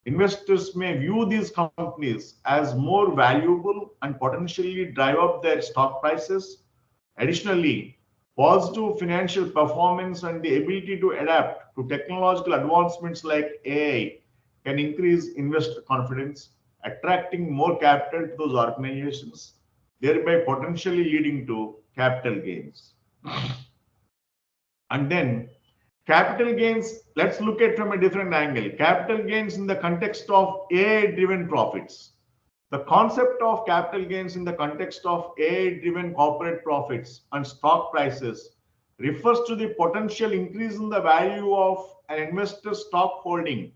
investors may view these companies as more valuable and potentially drive up their stock prices. Additionally, positive financial performance and the ability to adapt to technological advancements like AI can increase investor confidence, attracting more capital to those organizations, thereby potentially leading to capital gains. And then capital gains, let's look at from a different angle. Capital gains in the context of AI-driven profits. The concept of capital gains in the context of AI-driven corporate profits and stock prices refers to the potential increase in the value of an investor's stock holding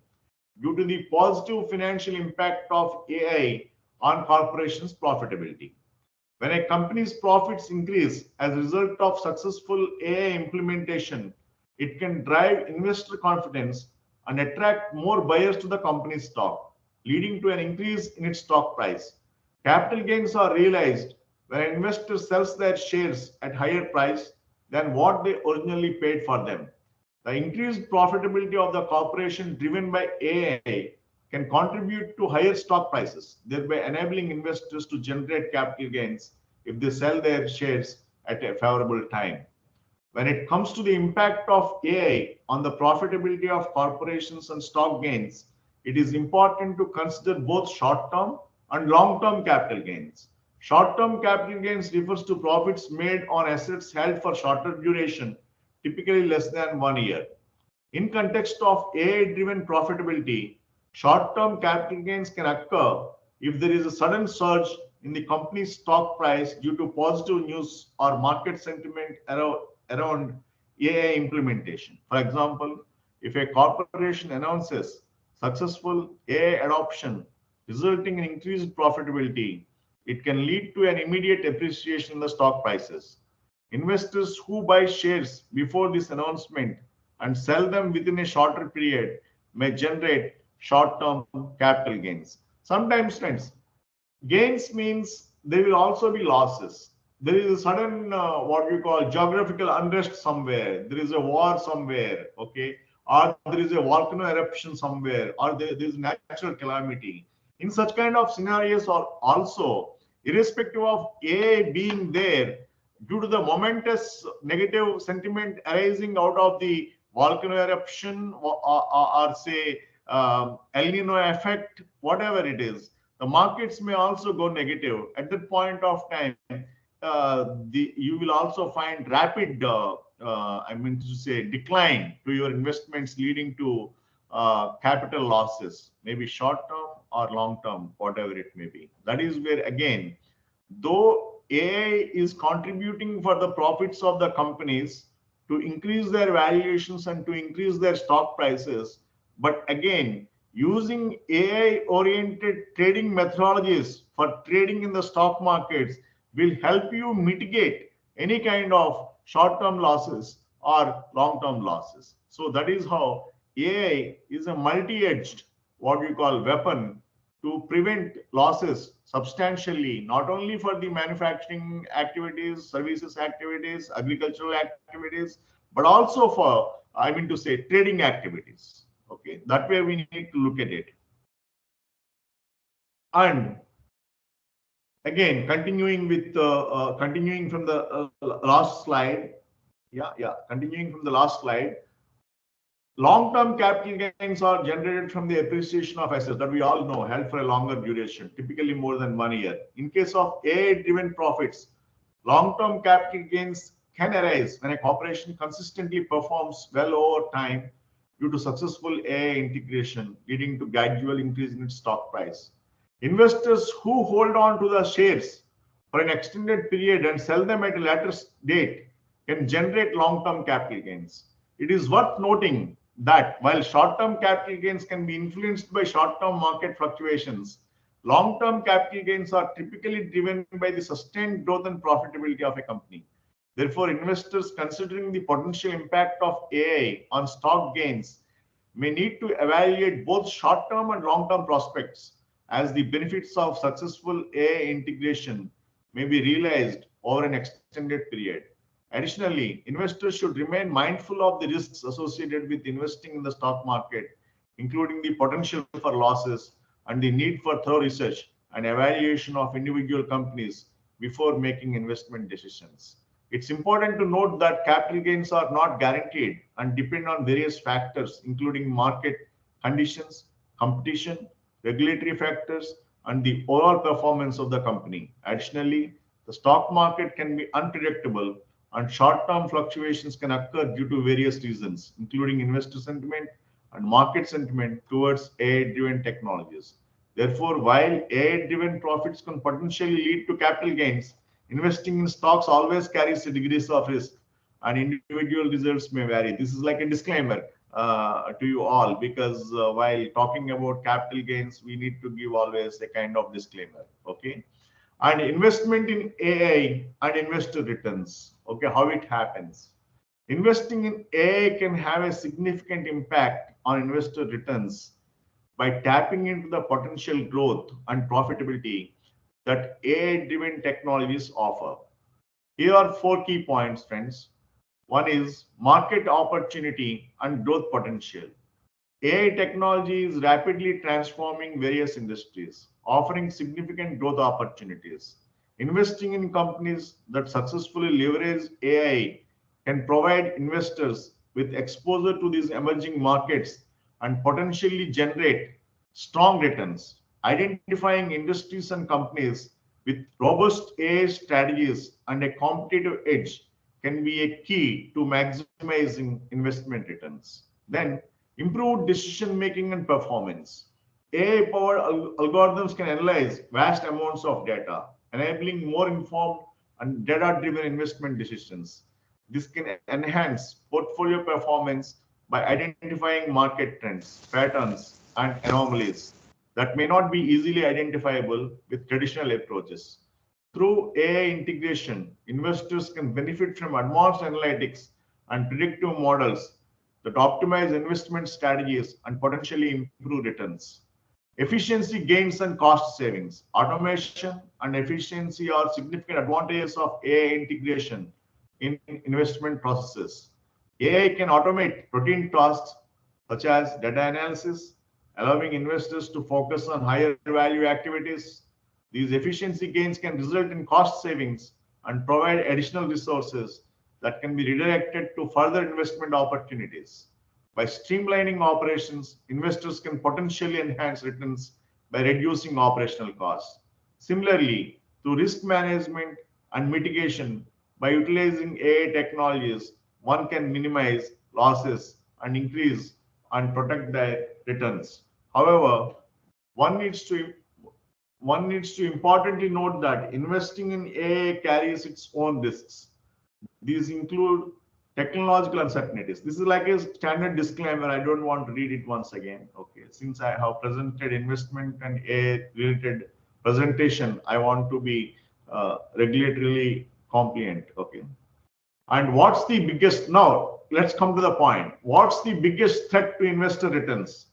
due to the positive financial impact of AI on corporations' profitability. When a company's profits increase as a result of successful AI implementation, it can drive investor confidence and attract more buyers to the company's stock, leading to an increase in its stock price. Capital gains are realized when an investor sells their shares at higher price than what they originally paid for them. The increased profitability of the corporation driven by AI can contribute to higher stock prices, thereby enabling investors to generate capital gains if they sell their shares at a favorable time. When it comes to the impact of AI on the profitability of corporations and stock gains, it is important to consider both short-term and long-term capital gains. Short-term capital gains refers to profits made on assets held for shorter duration, typically less than 1 year. In context of AI-driven profitability, short-term capital gains can occur if there is a sudden surge in the company's stock price due to positive news or market sentiment around AI implementation. For example, if a corporation announces successful AI adoption resulting in increased profitability, it can lead to an immediate appreciation in the stock prices. Investors who buy shares before this announcement and sell them within a shorter period may generate short-term capital gains. Sometimes, friends, gains means there will also be losses. There is a sudden what we call geographical unrest somewhere. There is a war somewhere, okay, or there is a volcano eruption somewhere, or there is natural calamity. In such kind of scenarios, or also, irrespective of AI being there, due to the momentous negative sentiment arising out of the volcano eruption or say El Nino effect, whatever it is, the markets may also go negative. At that point of time, you will also find rapid, I mean to say, decline to your investments, leading to capital losses, maybe short term or long term, whatever it may be. That is where, again, though AI is contributing for the profits of the companies to increase their valuations and to increase their stock prices, but again, using AI-oriented trading methodologies for trading in the stock markets will help you mitigate any kind of short-term losses or long-term losses. So that is how AI is a multi-edged, what we call, weapon to prevent losses substantially, not only for the manufacturing activities, services activities, agricultural activities, but also for, I mean to say, trading activities. Okay, that way we need to look at it. And again, continuing from the last slide. Continuing from the last slide. Long-term capital gains are generated from the appreciation of assets that we all know held for a longer duration, typically more than 1 year. In case of AI-driven profits, long-term capital gains can arise when a corporation consistently performs well over time due to successful AI integration, leading to gradual increase in its stock price. Investors who hold on to the shares for an extended period and sell them at a later date can generate long-term capital gains. It is worth noting that while short-term capital gains can be influenced by short-term market fluctuations, long-term capital gains are typically driven by the sustained growth and profitability of a company. Therefore, investors considering the potential impact of AI on stock gains may need to evaluate both short-term and long-term prospects, as the benefits of successful AI integration may be realized over an extended period. Additionally, investors should remain mindful of the risks associated with investing in the stock market, including the potential for losses and the need for thorough research and evaluation of individual companies before making investment decisions. It's important to note that capital gains are not guaranteed and depend on various factors, including market conditions, competition, regulatory factors, and the overall performance of the company. Additionally, the stock market can be unpredictable and short-term fluctuations can occur due to various reasons, including investor sentiment and market sentiment towards AI-driven technologies. Therefore, while AI-driven profits can potentially lead to capital gains, investing in stocks always carries a degrees of risk and individual results may vary. This is like a disclaimer to you all, because while talking about capital gains, we need to give always a kind of disclaimer. Okay. And investment in AI and investor returns. Okay, how it happens. Investing in AI can have a significant impact on investor returns by tapping into the potential growth and profitability that AI-driven technologies offer. Here are 4 key points, friends. One is market opportunity and growth potential. AI technology is rapidly transforming various industries, offering significant growth opportunities. Investing in companies that successfully leverage AI can provide investors with exposure to these emerging markets and potentially generate strong returns. Identifying industries and companies with robust AI strategies and a competitive edge can be a key to maximizing investment returns. Then, improved decision making and performance. AI powered algorithms can analyze vast amounts of data, enabling more informed and data driven investment decisions. This can enhance portfolio performance by identifying market trends, patterns, and anomalies that may not be easily identifiable with traditional approaches. Through AI integration, investors can benefit from advanced analytics and predictive models that optimize investment strategies and potentially improve returns. Efficiency gains and cost savings. Automation and efficiency are significant advantages of AI integration in investment processes. AI can automate routine tasks such as data analysis, allowing investors to focus on higher value activities. These efficiency gains can result in cost savings and provide additional resources that can be redirected to further investment opportunities. By streamlining operations, investors can potentially enhance returns by reducing operational costs. Similarly, through risk management and mitigation, by utilizing AI technologies, one can minimize losses and increase and protect their returns. However, one needs to importantly note that investing in AI carries its own risks. These include technological uncertainties. This is like a standard disclaimer. I don't want to read it once again. Okay, since I have presented investment and AI related presentation, I want to be regulatorily compliant. Okay. And what's the biggest, now let's come to the point. What's the biggest threat to investor returns?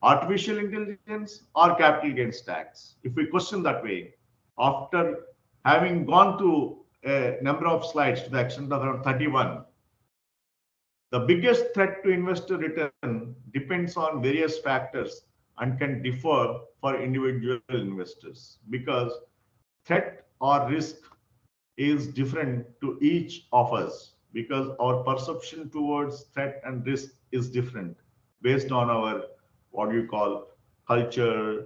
Artificial intelligence or capital gains tax? If we question that way, after having gone through a number of slides to the extent of around 31, the biggest threat to investor return depends on various factors and can differ for individual investors, because threat or risk is different to each of us, because our perception towards threat and risk is different based on our what you call culture,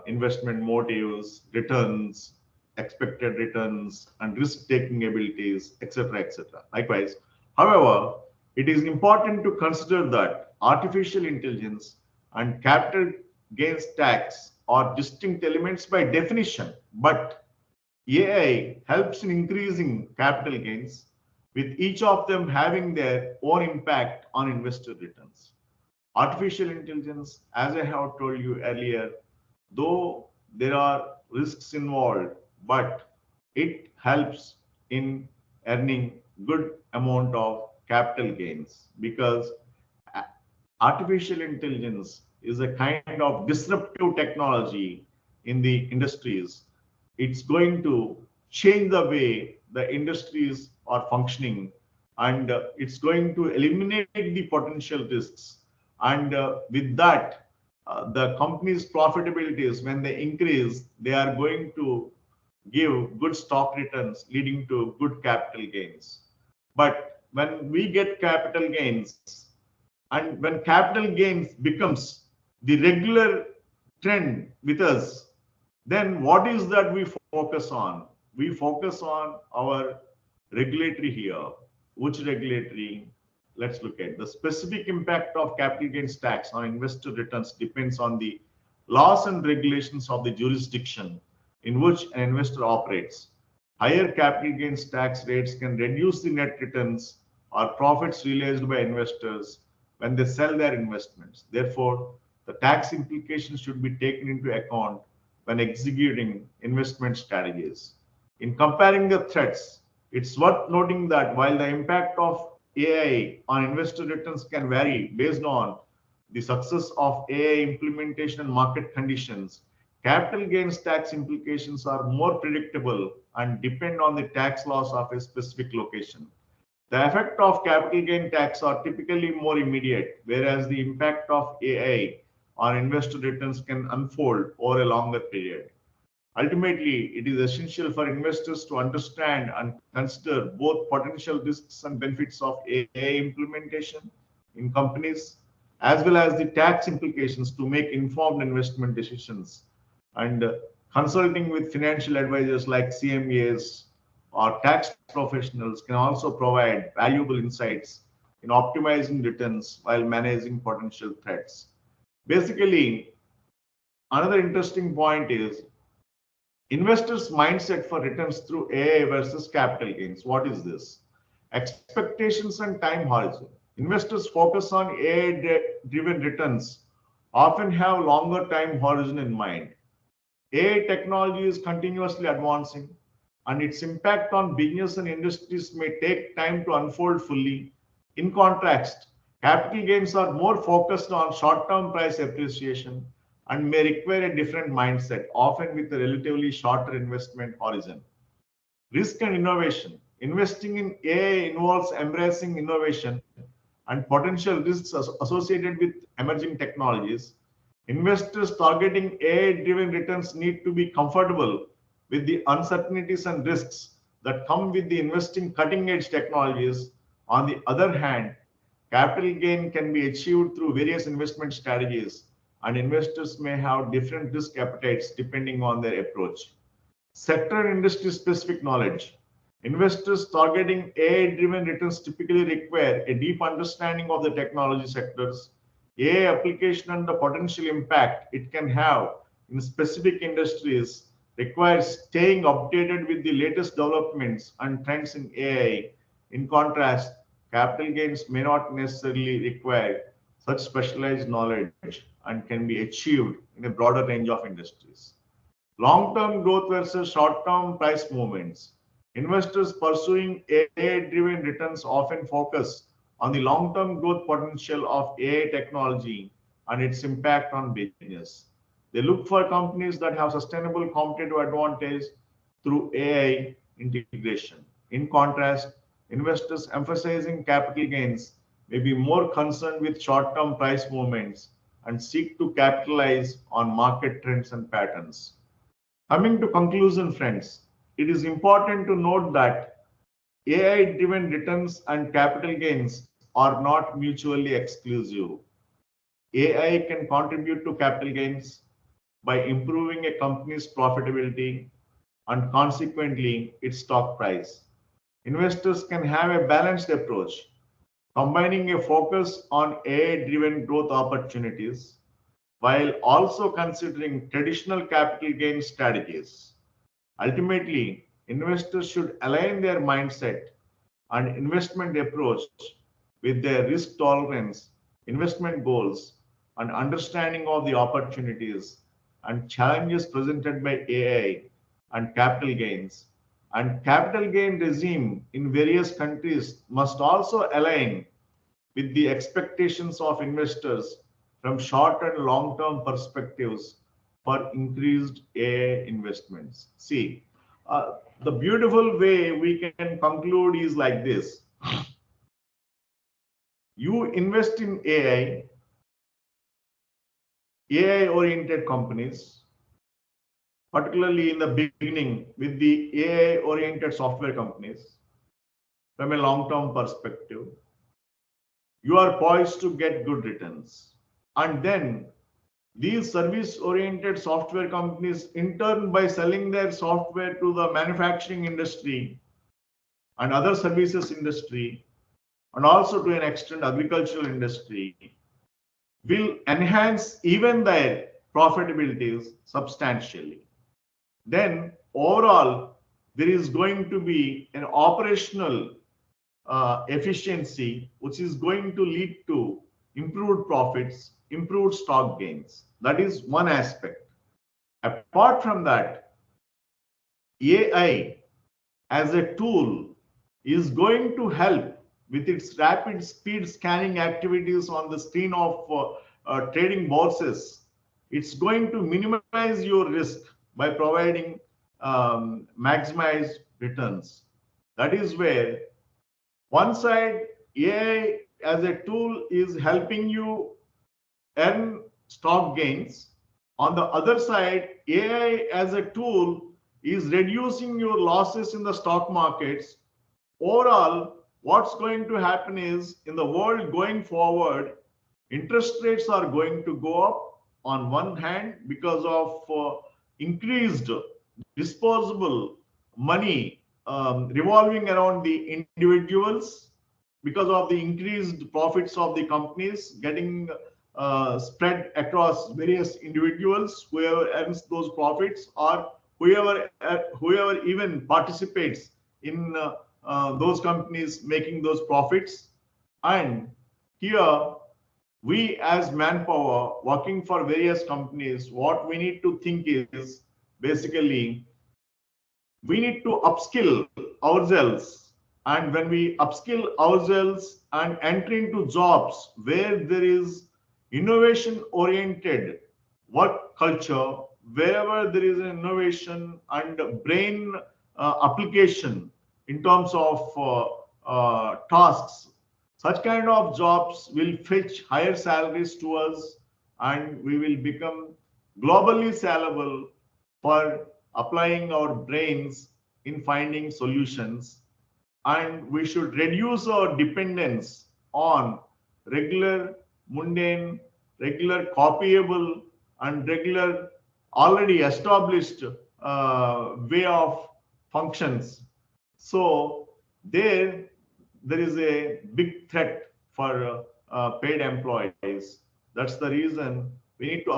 investment motives, returns, expected returns, and risk-taking abilities, etc., etc. Likewise, however, it is important to consider that artificial intelligence and capital gains tax are distinct elements by definition, but AI helps in increasing capital gains, with each of them having their own impact on investor returns. Artificial intelligence, as I have told you earlier, though there are risks involved, but it helps in earning good amount of capital gains, because artificial intelligence is a kind of disruptive technology in the industries. It's going to change the way the industries are functioning, and it's going to eliminate the potential risks. And with that, the company's profitabilities, when they increase, they are going to give good stock returns, leading to good capital gains. But when we get capital gains, and when capital gains becomes the regular trend with us, then what is that we focus on? We focus on our regulatory here. Which regulatory? Let's look at the specific impact of capital gains tax on investor returns depends on the laws and regulations of the jurisdiction in which an investor operates. Higher capital gains tax rates can reduce the net returns or profits realized by investors when they sell their investments. Therefore, the tax implications should be taken into account when executing investment strategies. In comparing the threats, it's worth noting that while the impact of AI on investor returns can vary based on the success of AI implementation and market conditions, capital gains tax implications are more predictable and depend on the tax laws of a specific location. The effect of capital gain tax are typically more immediate, whereas the impact of AI on investor returns can unfold over a longer period. Ultimately, it is essential for investors to understand and consider both potential risks and benefits of AI implementation in companies, as well as the tax implications to make informed investment decisions. And consulting with financial advisors like CMAs or tax professionals can also provide valuable insights in optimizing returns while managing potential threats. Basically, another interesting point is investors' mindset for returns through AI versus capital gains. What is this? Expectations and time horizon. Investors focus on AI-driven returns often have longer time horizon in mind. AI technology is continuously advancing, and its impact on business and industries may take time to unfold fully. In contrast, capital gains are more focused on short-term price appreciation and may require a different mindset, often with a relatively shorter investment horizon. Risk and innovation. Investing in AI involves embracing innovation and potential risks associated with emerging technologies. Investors targeting AI-driven returns need to be comfortable with the uncertainties and risks that come with the investing cutting-edge technologies. On the other hand, capital gain can be achieved through various investment strategies, and investors may have different risk appetites depending on their approach. Sector and industry specific knowledge. Investors targeting AI-driven returns typically require a deep understanding of the technology sectors, AI application, and the potential impact it can have in specific industries requires staying updated with the latest developments and trends in AI. In contrast, capital gains may not necessarily require such specialized knowledge and can be achieved in a broader range of industries. Long-term growth versus short-term price movements. Investors pursuing AI-driven returns often focus on the long-term growth potential of AI technology and its impact on business. They look for companies that have sustainable competitive advantage through AI integration. In contrast, investors emphasizing capital gains may be more concerned with short-term price movements and seek to capitalize on market trends and patterns. Coming to conclusion, friends, it is important to note that AI-driven returns and capital gains are not mutually exclusive. AI can contribute to capital gains by improving a company's profitability and consequently its stock price. Investors can have a balanced approach, combining a focus on AI-driven growth opportunities while also considering traditional capital gain strategies. Ultimately, investors should align their mindset and investment approach with their risk tolerance, investment goals, and understanding of the opportunities and challenges presented by AI and capital gains, And capital gain regime in various countries must also align with the expectations of investors from short and long-term perspectives for increased AI investments. See, the beautiful way we can conclude is like this. You invest in AI-oriented companies, particularly in the beginning with the AI-oriented software companies from a long-term perspective, you are poised to get good returns. And then these service-oriented software companies, in turn, by selling their software to the manufacturing industry and other services industry, and also to an extent agricultural industry, will enhance even their profitabilities substantially. Then overall, there is going to be an operational efficiency, which is going to lead to improved profits, improved stock gains. That is one aspect. Apart from that, AI as a tool is going to help with its rapid speed scanning activities on the screen of trading bourses. It's going to minimize your risk by providing maximized returns. That is where one side, AI as a tool is helping you earn stock gains. On the other side, AI as a tool is reducing your losses in the stock markets. Overall, what's going to happen is in the world going forward, interest rates are going to go up on one hand because of increased disposable money revolving around the individuals because of the increased profits of the companies getting spread across various individuals, whoever earns those profits or whoever even participates in those companies making those profits. And here we as manpower working for various companies, what we need to think is basically we need to upskill ourselves. And when we upskill ourselves and enter into jobs where there is innovation oriented work culture, wherever there is an innovation and brain application in terms of tasks, such kind of jobs will fetch higher salaries to us and we will become globally salable for applying our brains in finding solutions. And we should reduce our dependence on regular, mundane, regular copyable and regular already established way of functions. So there is a big threat for paid employees. That's the reason we need to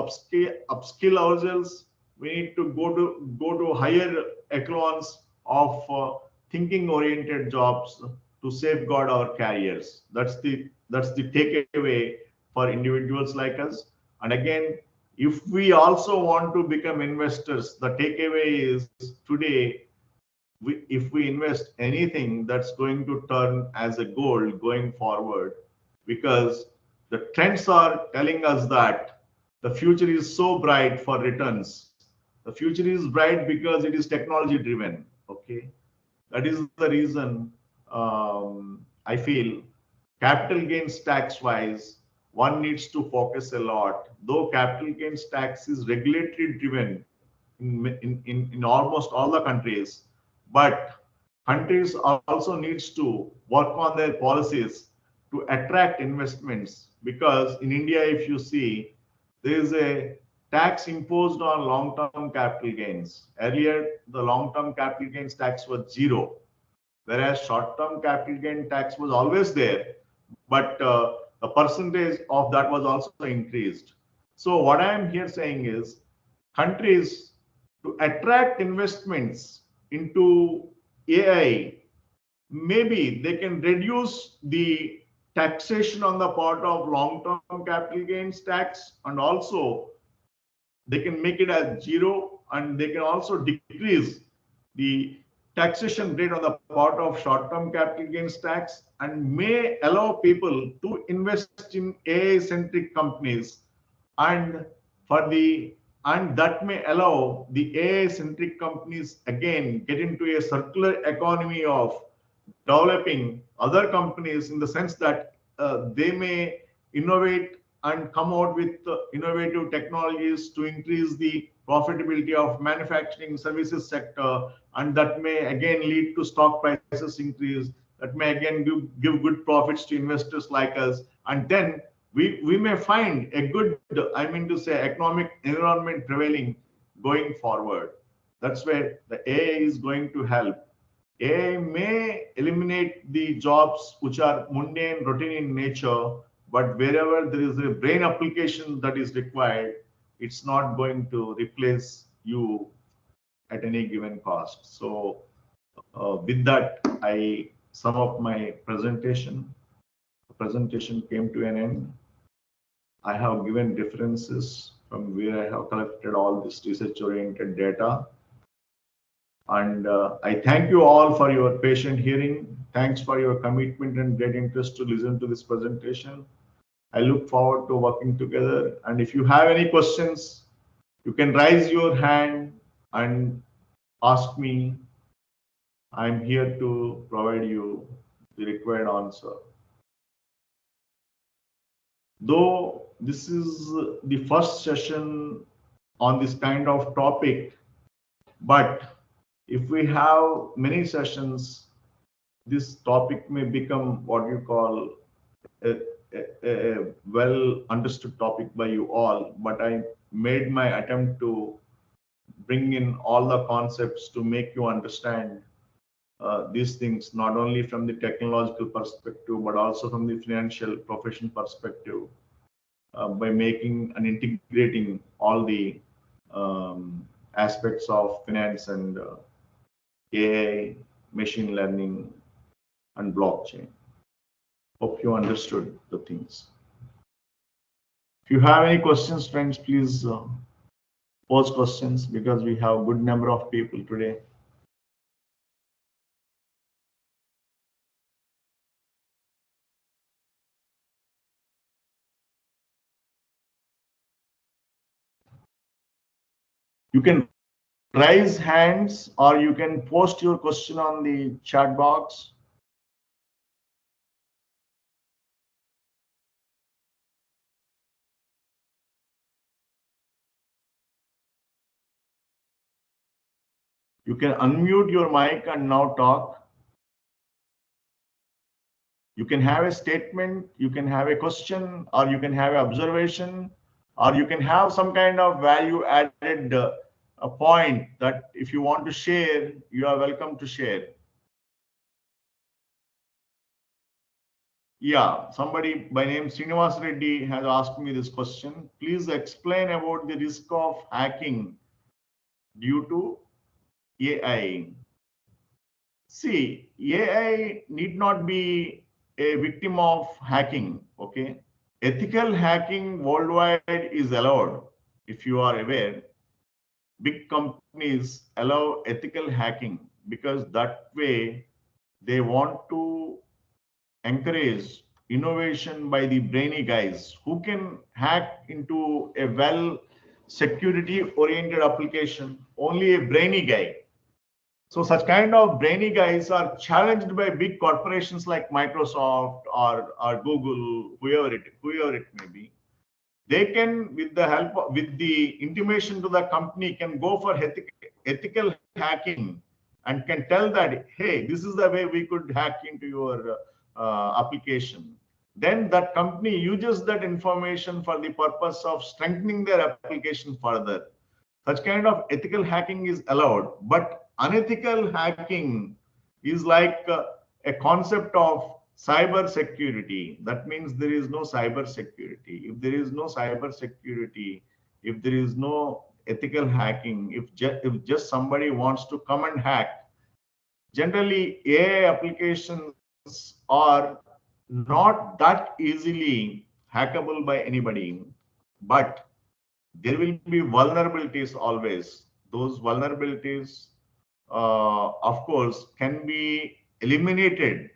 upskill ourselves. We need to go to higher echelons of thinking oriented jobs to safeguard our careers. That's the takeaway for individuals like us. And again, if we also want to become investors, the takeaway is today if we invest anything, that's going to turn as a gold going forward, because the trends are telling us that the future is so bright for returns. The future is bright because it is technology driven. Okay, that is the reason I feel capital gains tax wise, one needs to focus a lot. Though capital gains tax is regulatory driven in almost all the countries, but countries also needs to work on their policies to attract investments, because in India, if you see, there is a tax imposed on long-term capital gains. Earlier, the long-term capital gains tax was zero, whereas short-term capital gain tax was always there, but the percentage of that was also increased. So what I am here saying is countries, to attract investments into AI, maybe they can reduce the taxation on the part of long-term capital gains tax, and also they can make it as zero, and they can also decrease the taxation rate on the part of short-term capital gains tax and may allow people to invest in AI-centric companies and that may allow the AI-centric companies again get into a circular economy of developing other companies in the sense that they may innovate and come out with innovative technologies to increase the profitability of manufacturing services sector, and that may again lead to stock prices increase, that may again give good profits to investors like us, and then we may find a good, I mean to say, economic environment prevailing going forward. That's where the AI is going to help. AI may eliminate the jobs which are mundane, routine in nature, but wherever there is a brain application that is required, it's not going to replace you at any given cost. So with that, I sum up my presentation. The presentation came to an end. I have given references from where I have collected all this research-oriented data. And I thank you all for your patient hearing. Thanks for your commitment and great interest to listen to this presentation. I look forward to working together. And if you have any questions, you can raise your hand and ask me. I'm here to provide you the required answer. Though this is the first session on this kind of topic, but if we have many sessions, this topic may become what you call a well understood topic by you all. But I made my attempt to bring in all the concepts to make you understand these things, not only from the technological perspective, but also from the financial profession perspective, by making and integrating all the aspects of finance and AI, machine learning, and blockchain. Hope you understood the things. If you have any questions, friends, please pose questions, because we have a good number of people today. You can raise hands or you can post your question on the chat box. You can unmute your mic and now talk. You can have a statement, you can have a question, or you can have an observation, or you can have some kind of value added a point that if you want to share, you are welcome to share. Yeah, somebody by name Srinivas Reddy has asked me this question. Please explain about the risk of hacking due to AI. See, AI need not be a victim of hacking, okay? Ethical hacking worldwide is allowed. If you are aware, big companies allow ethical hacking because that way they want to encourage innovation by the brainy guys who can hack into a well security oriented application. Only a brainy guy. So such kind of brainy guys are challenged by big corporations like Microsoft or Google, whoever it may be. They can, with the help of, with the intimation to the company, can go for ethical hacking and can tell that, hey, this is the way we could hack into your application. Then that company uses that information for the purpose of strengthening their application further. Such kind of ethical hacking is allowed, but unethical hacking is like a concept of cyber security. That means there is no cyber security. If there is no cyber security, if there is no ethical hacking, if just somebody wants to come and hack, generally AI applications are not that easily hackable by anybody, but there will be vulnerabilities always. Those vulnerabilities of course, can be eliminated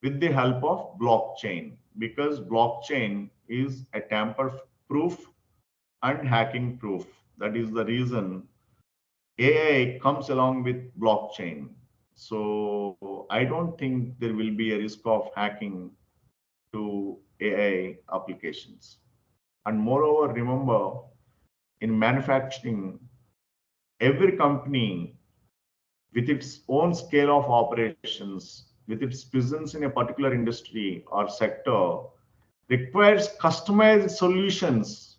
with the help of blockchain, because blockchain is a tamper-proof and hacking proof. That is the reason AI comes along with blockchain. So I don't think there will be a risk of hacking to AI applications. And moreover, remember, in manufacturing, every company with its own scale of operations, with its presence in a particular industry or sector, requires customized solutions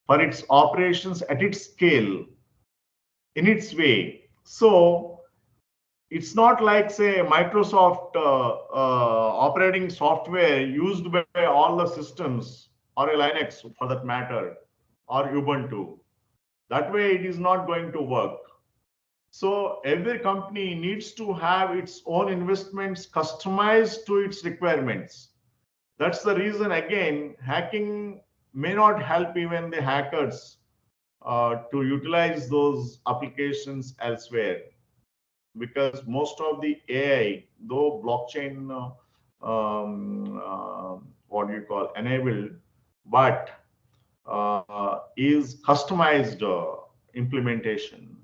for its operations at its scale, in its way. So it's not like, say, Microsoft operating software used by all the systems, or a Linux for that matter, or Ubuntu. That way it is not going to work. So every company needs to have its own investments customized to its requirements. That's the reason, again, hacking may not help even the hackers to utilize those applications elsewhere, because most of the AI, though blockchain, what do you call, enabled, but is customized implementation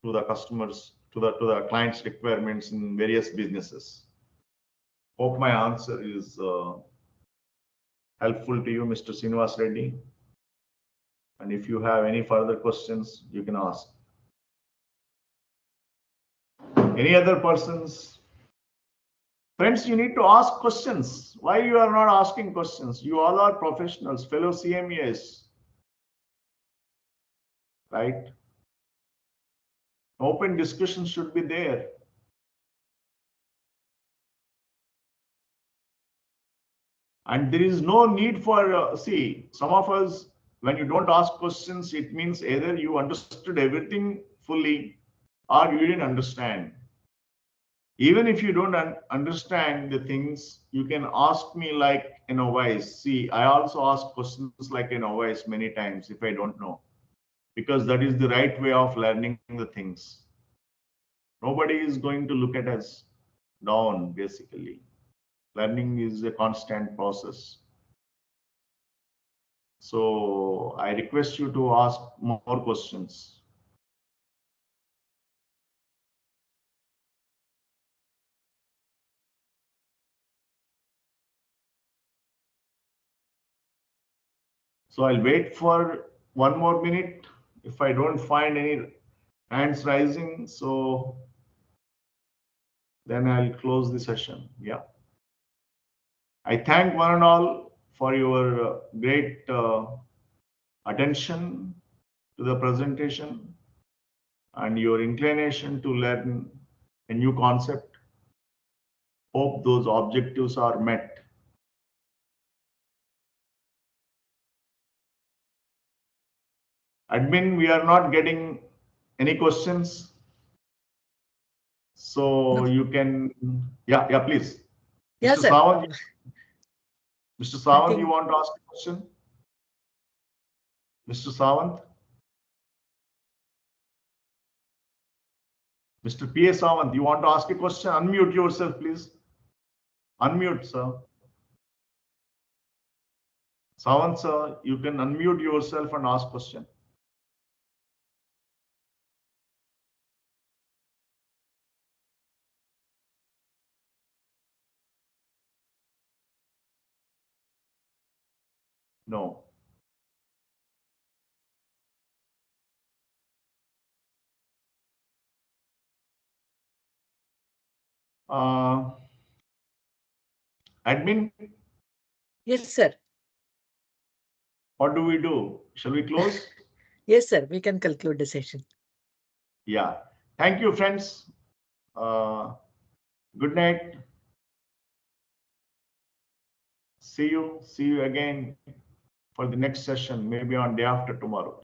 to the customers, to the client's requirements in various businesses. Hope my answer is helpful to you, Mr. Srinivas Reddy. And if you have any further questions, you can ask. Any other persons? Friends, you need to ask questions. Why you are not asking questions? You all are professionals, fellow CMEs, right? Open discussion should be there. And there is no need for, see, some of us, when you don't ask questions, it means either you understood everything fully or you didn't understand. Even if you don't understand the things, you can ask me like a novice. See, I also ask questions like a novice many times if I don't know, because that is the right way of learning the things. Nobody is going to look at us down, basically. Learning is a constant process. So I request you to ask more questions. So I'll wait for 1 more minute. If I don't find any hands rising, so then I'll close the session. Yeah. I thank one and all for your great attention to the presentation and your inclination to learn a new concept. Hope those objectives are met. Admin, we are not getting any questions. So you can, yeah, please. Yeah, Mr. sir. Sawant, Mr. Sawant, you think, want to ask a question? Mr. Sawant? Mr. P.A. Sawant, you want to ask a question? Unmute yourself, please. Unmute, sir. Sawant, sir, you can unmute yourself and ask question. No. Admin, yes, sir. what do we do? Shall we close? Yes, sir. We can conclude the session. Yeah. Thank you, friends. Good night. See you again for the next session, maybe on day after tomorrow.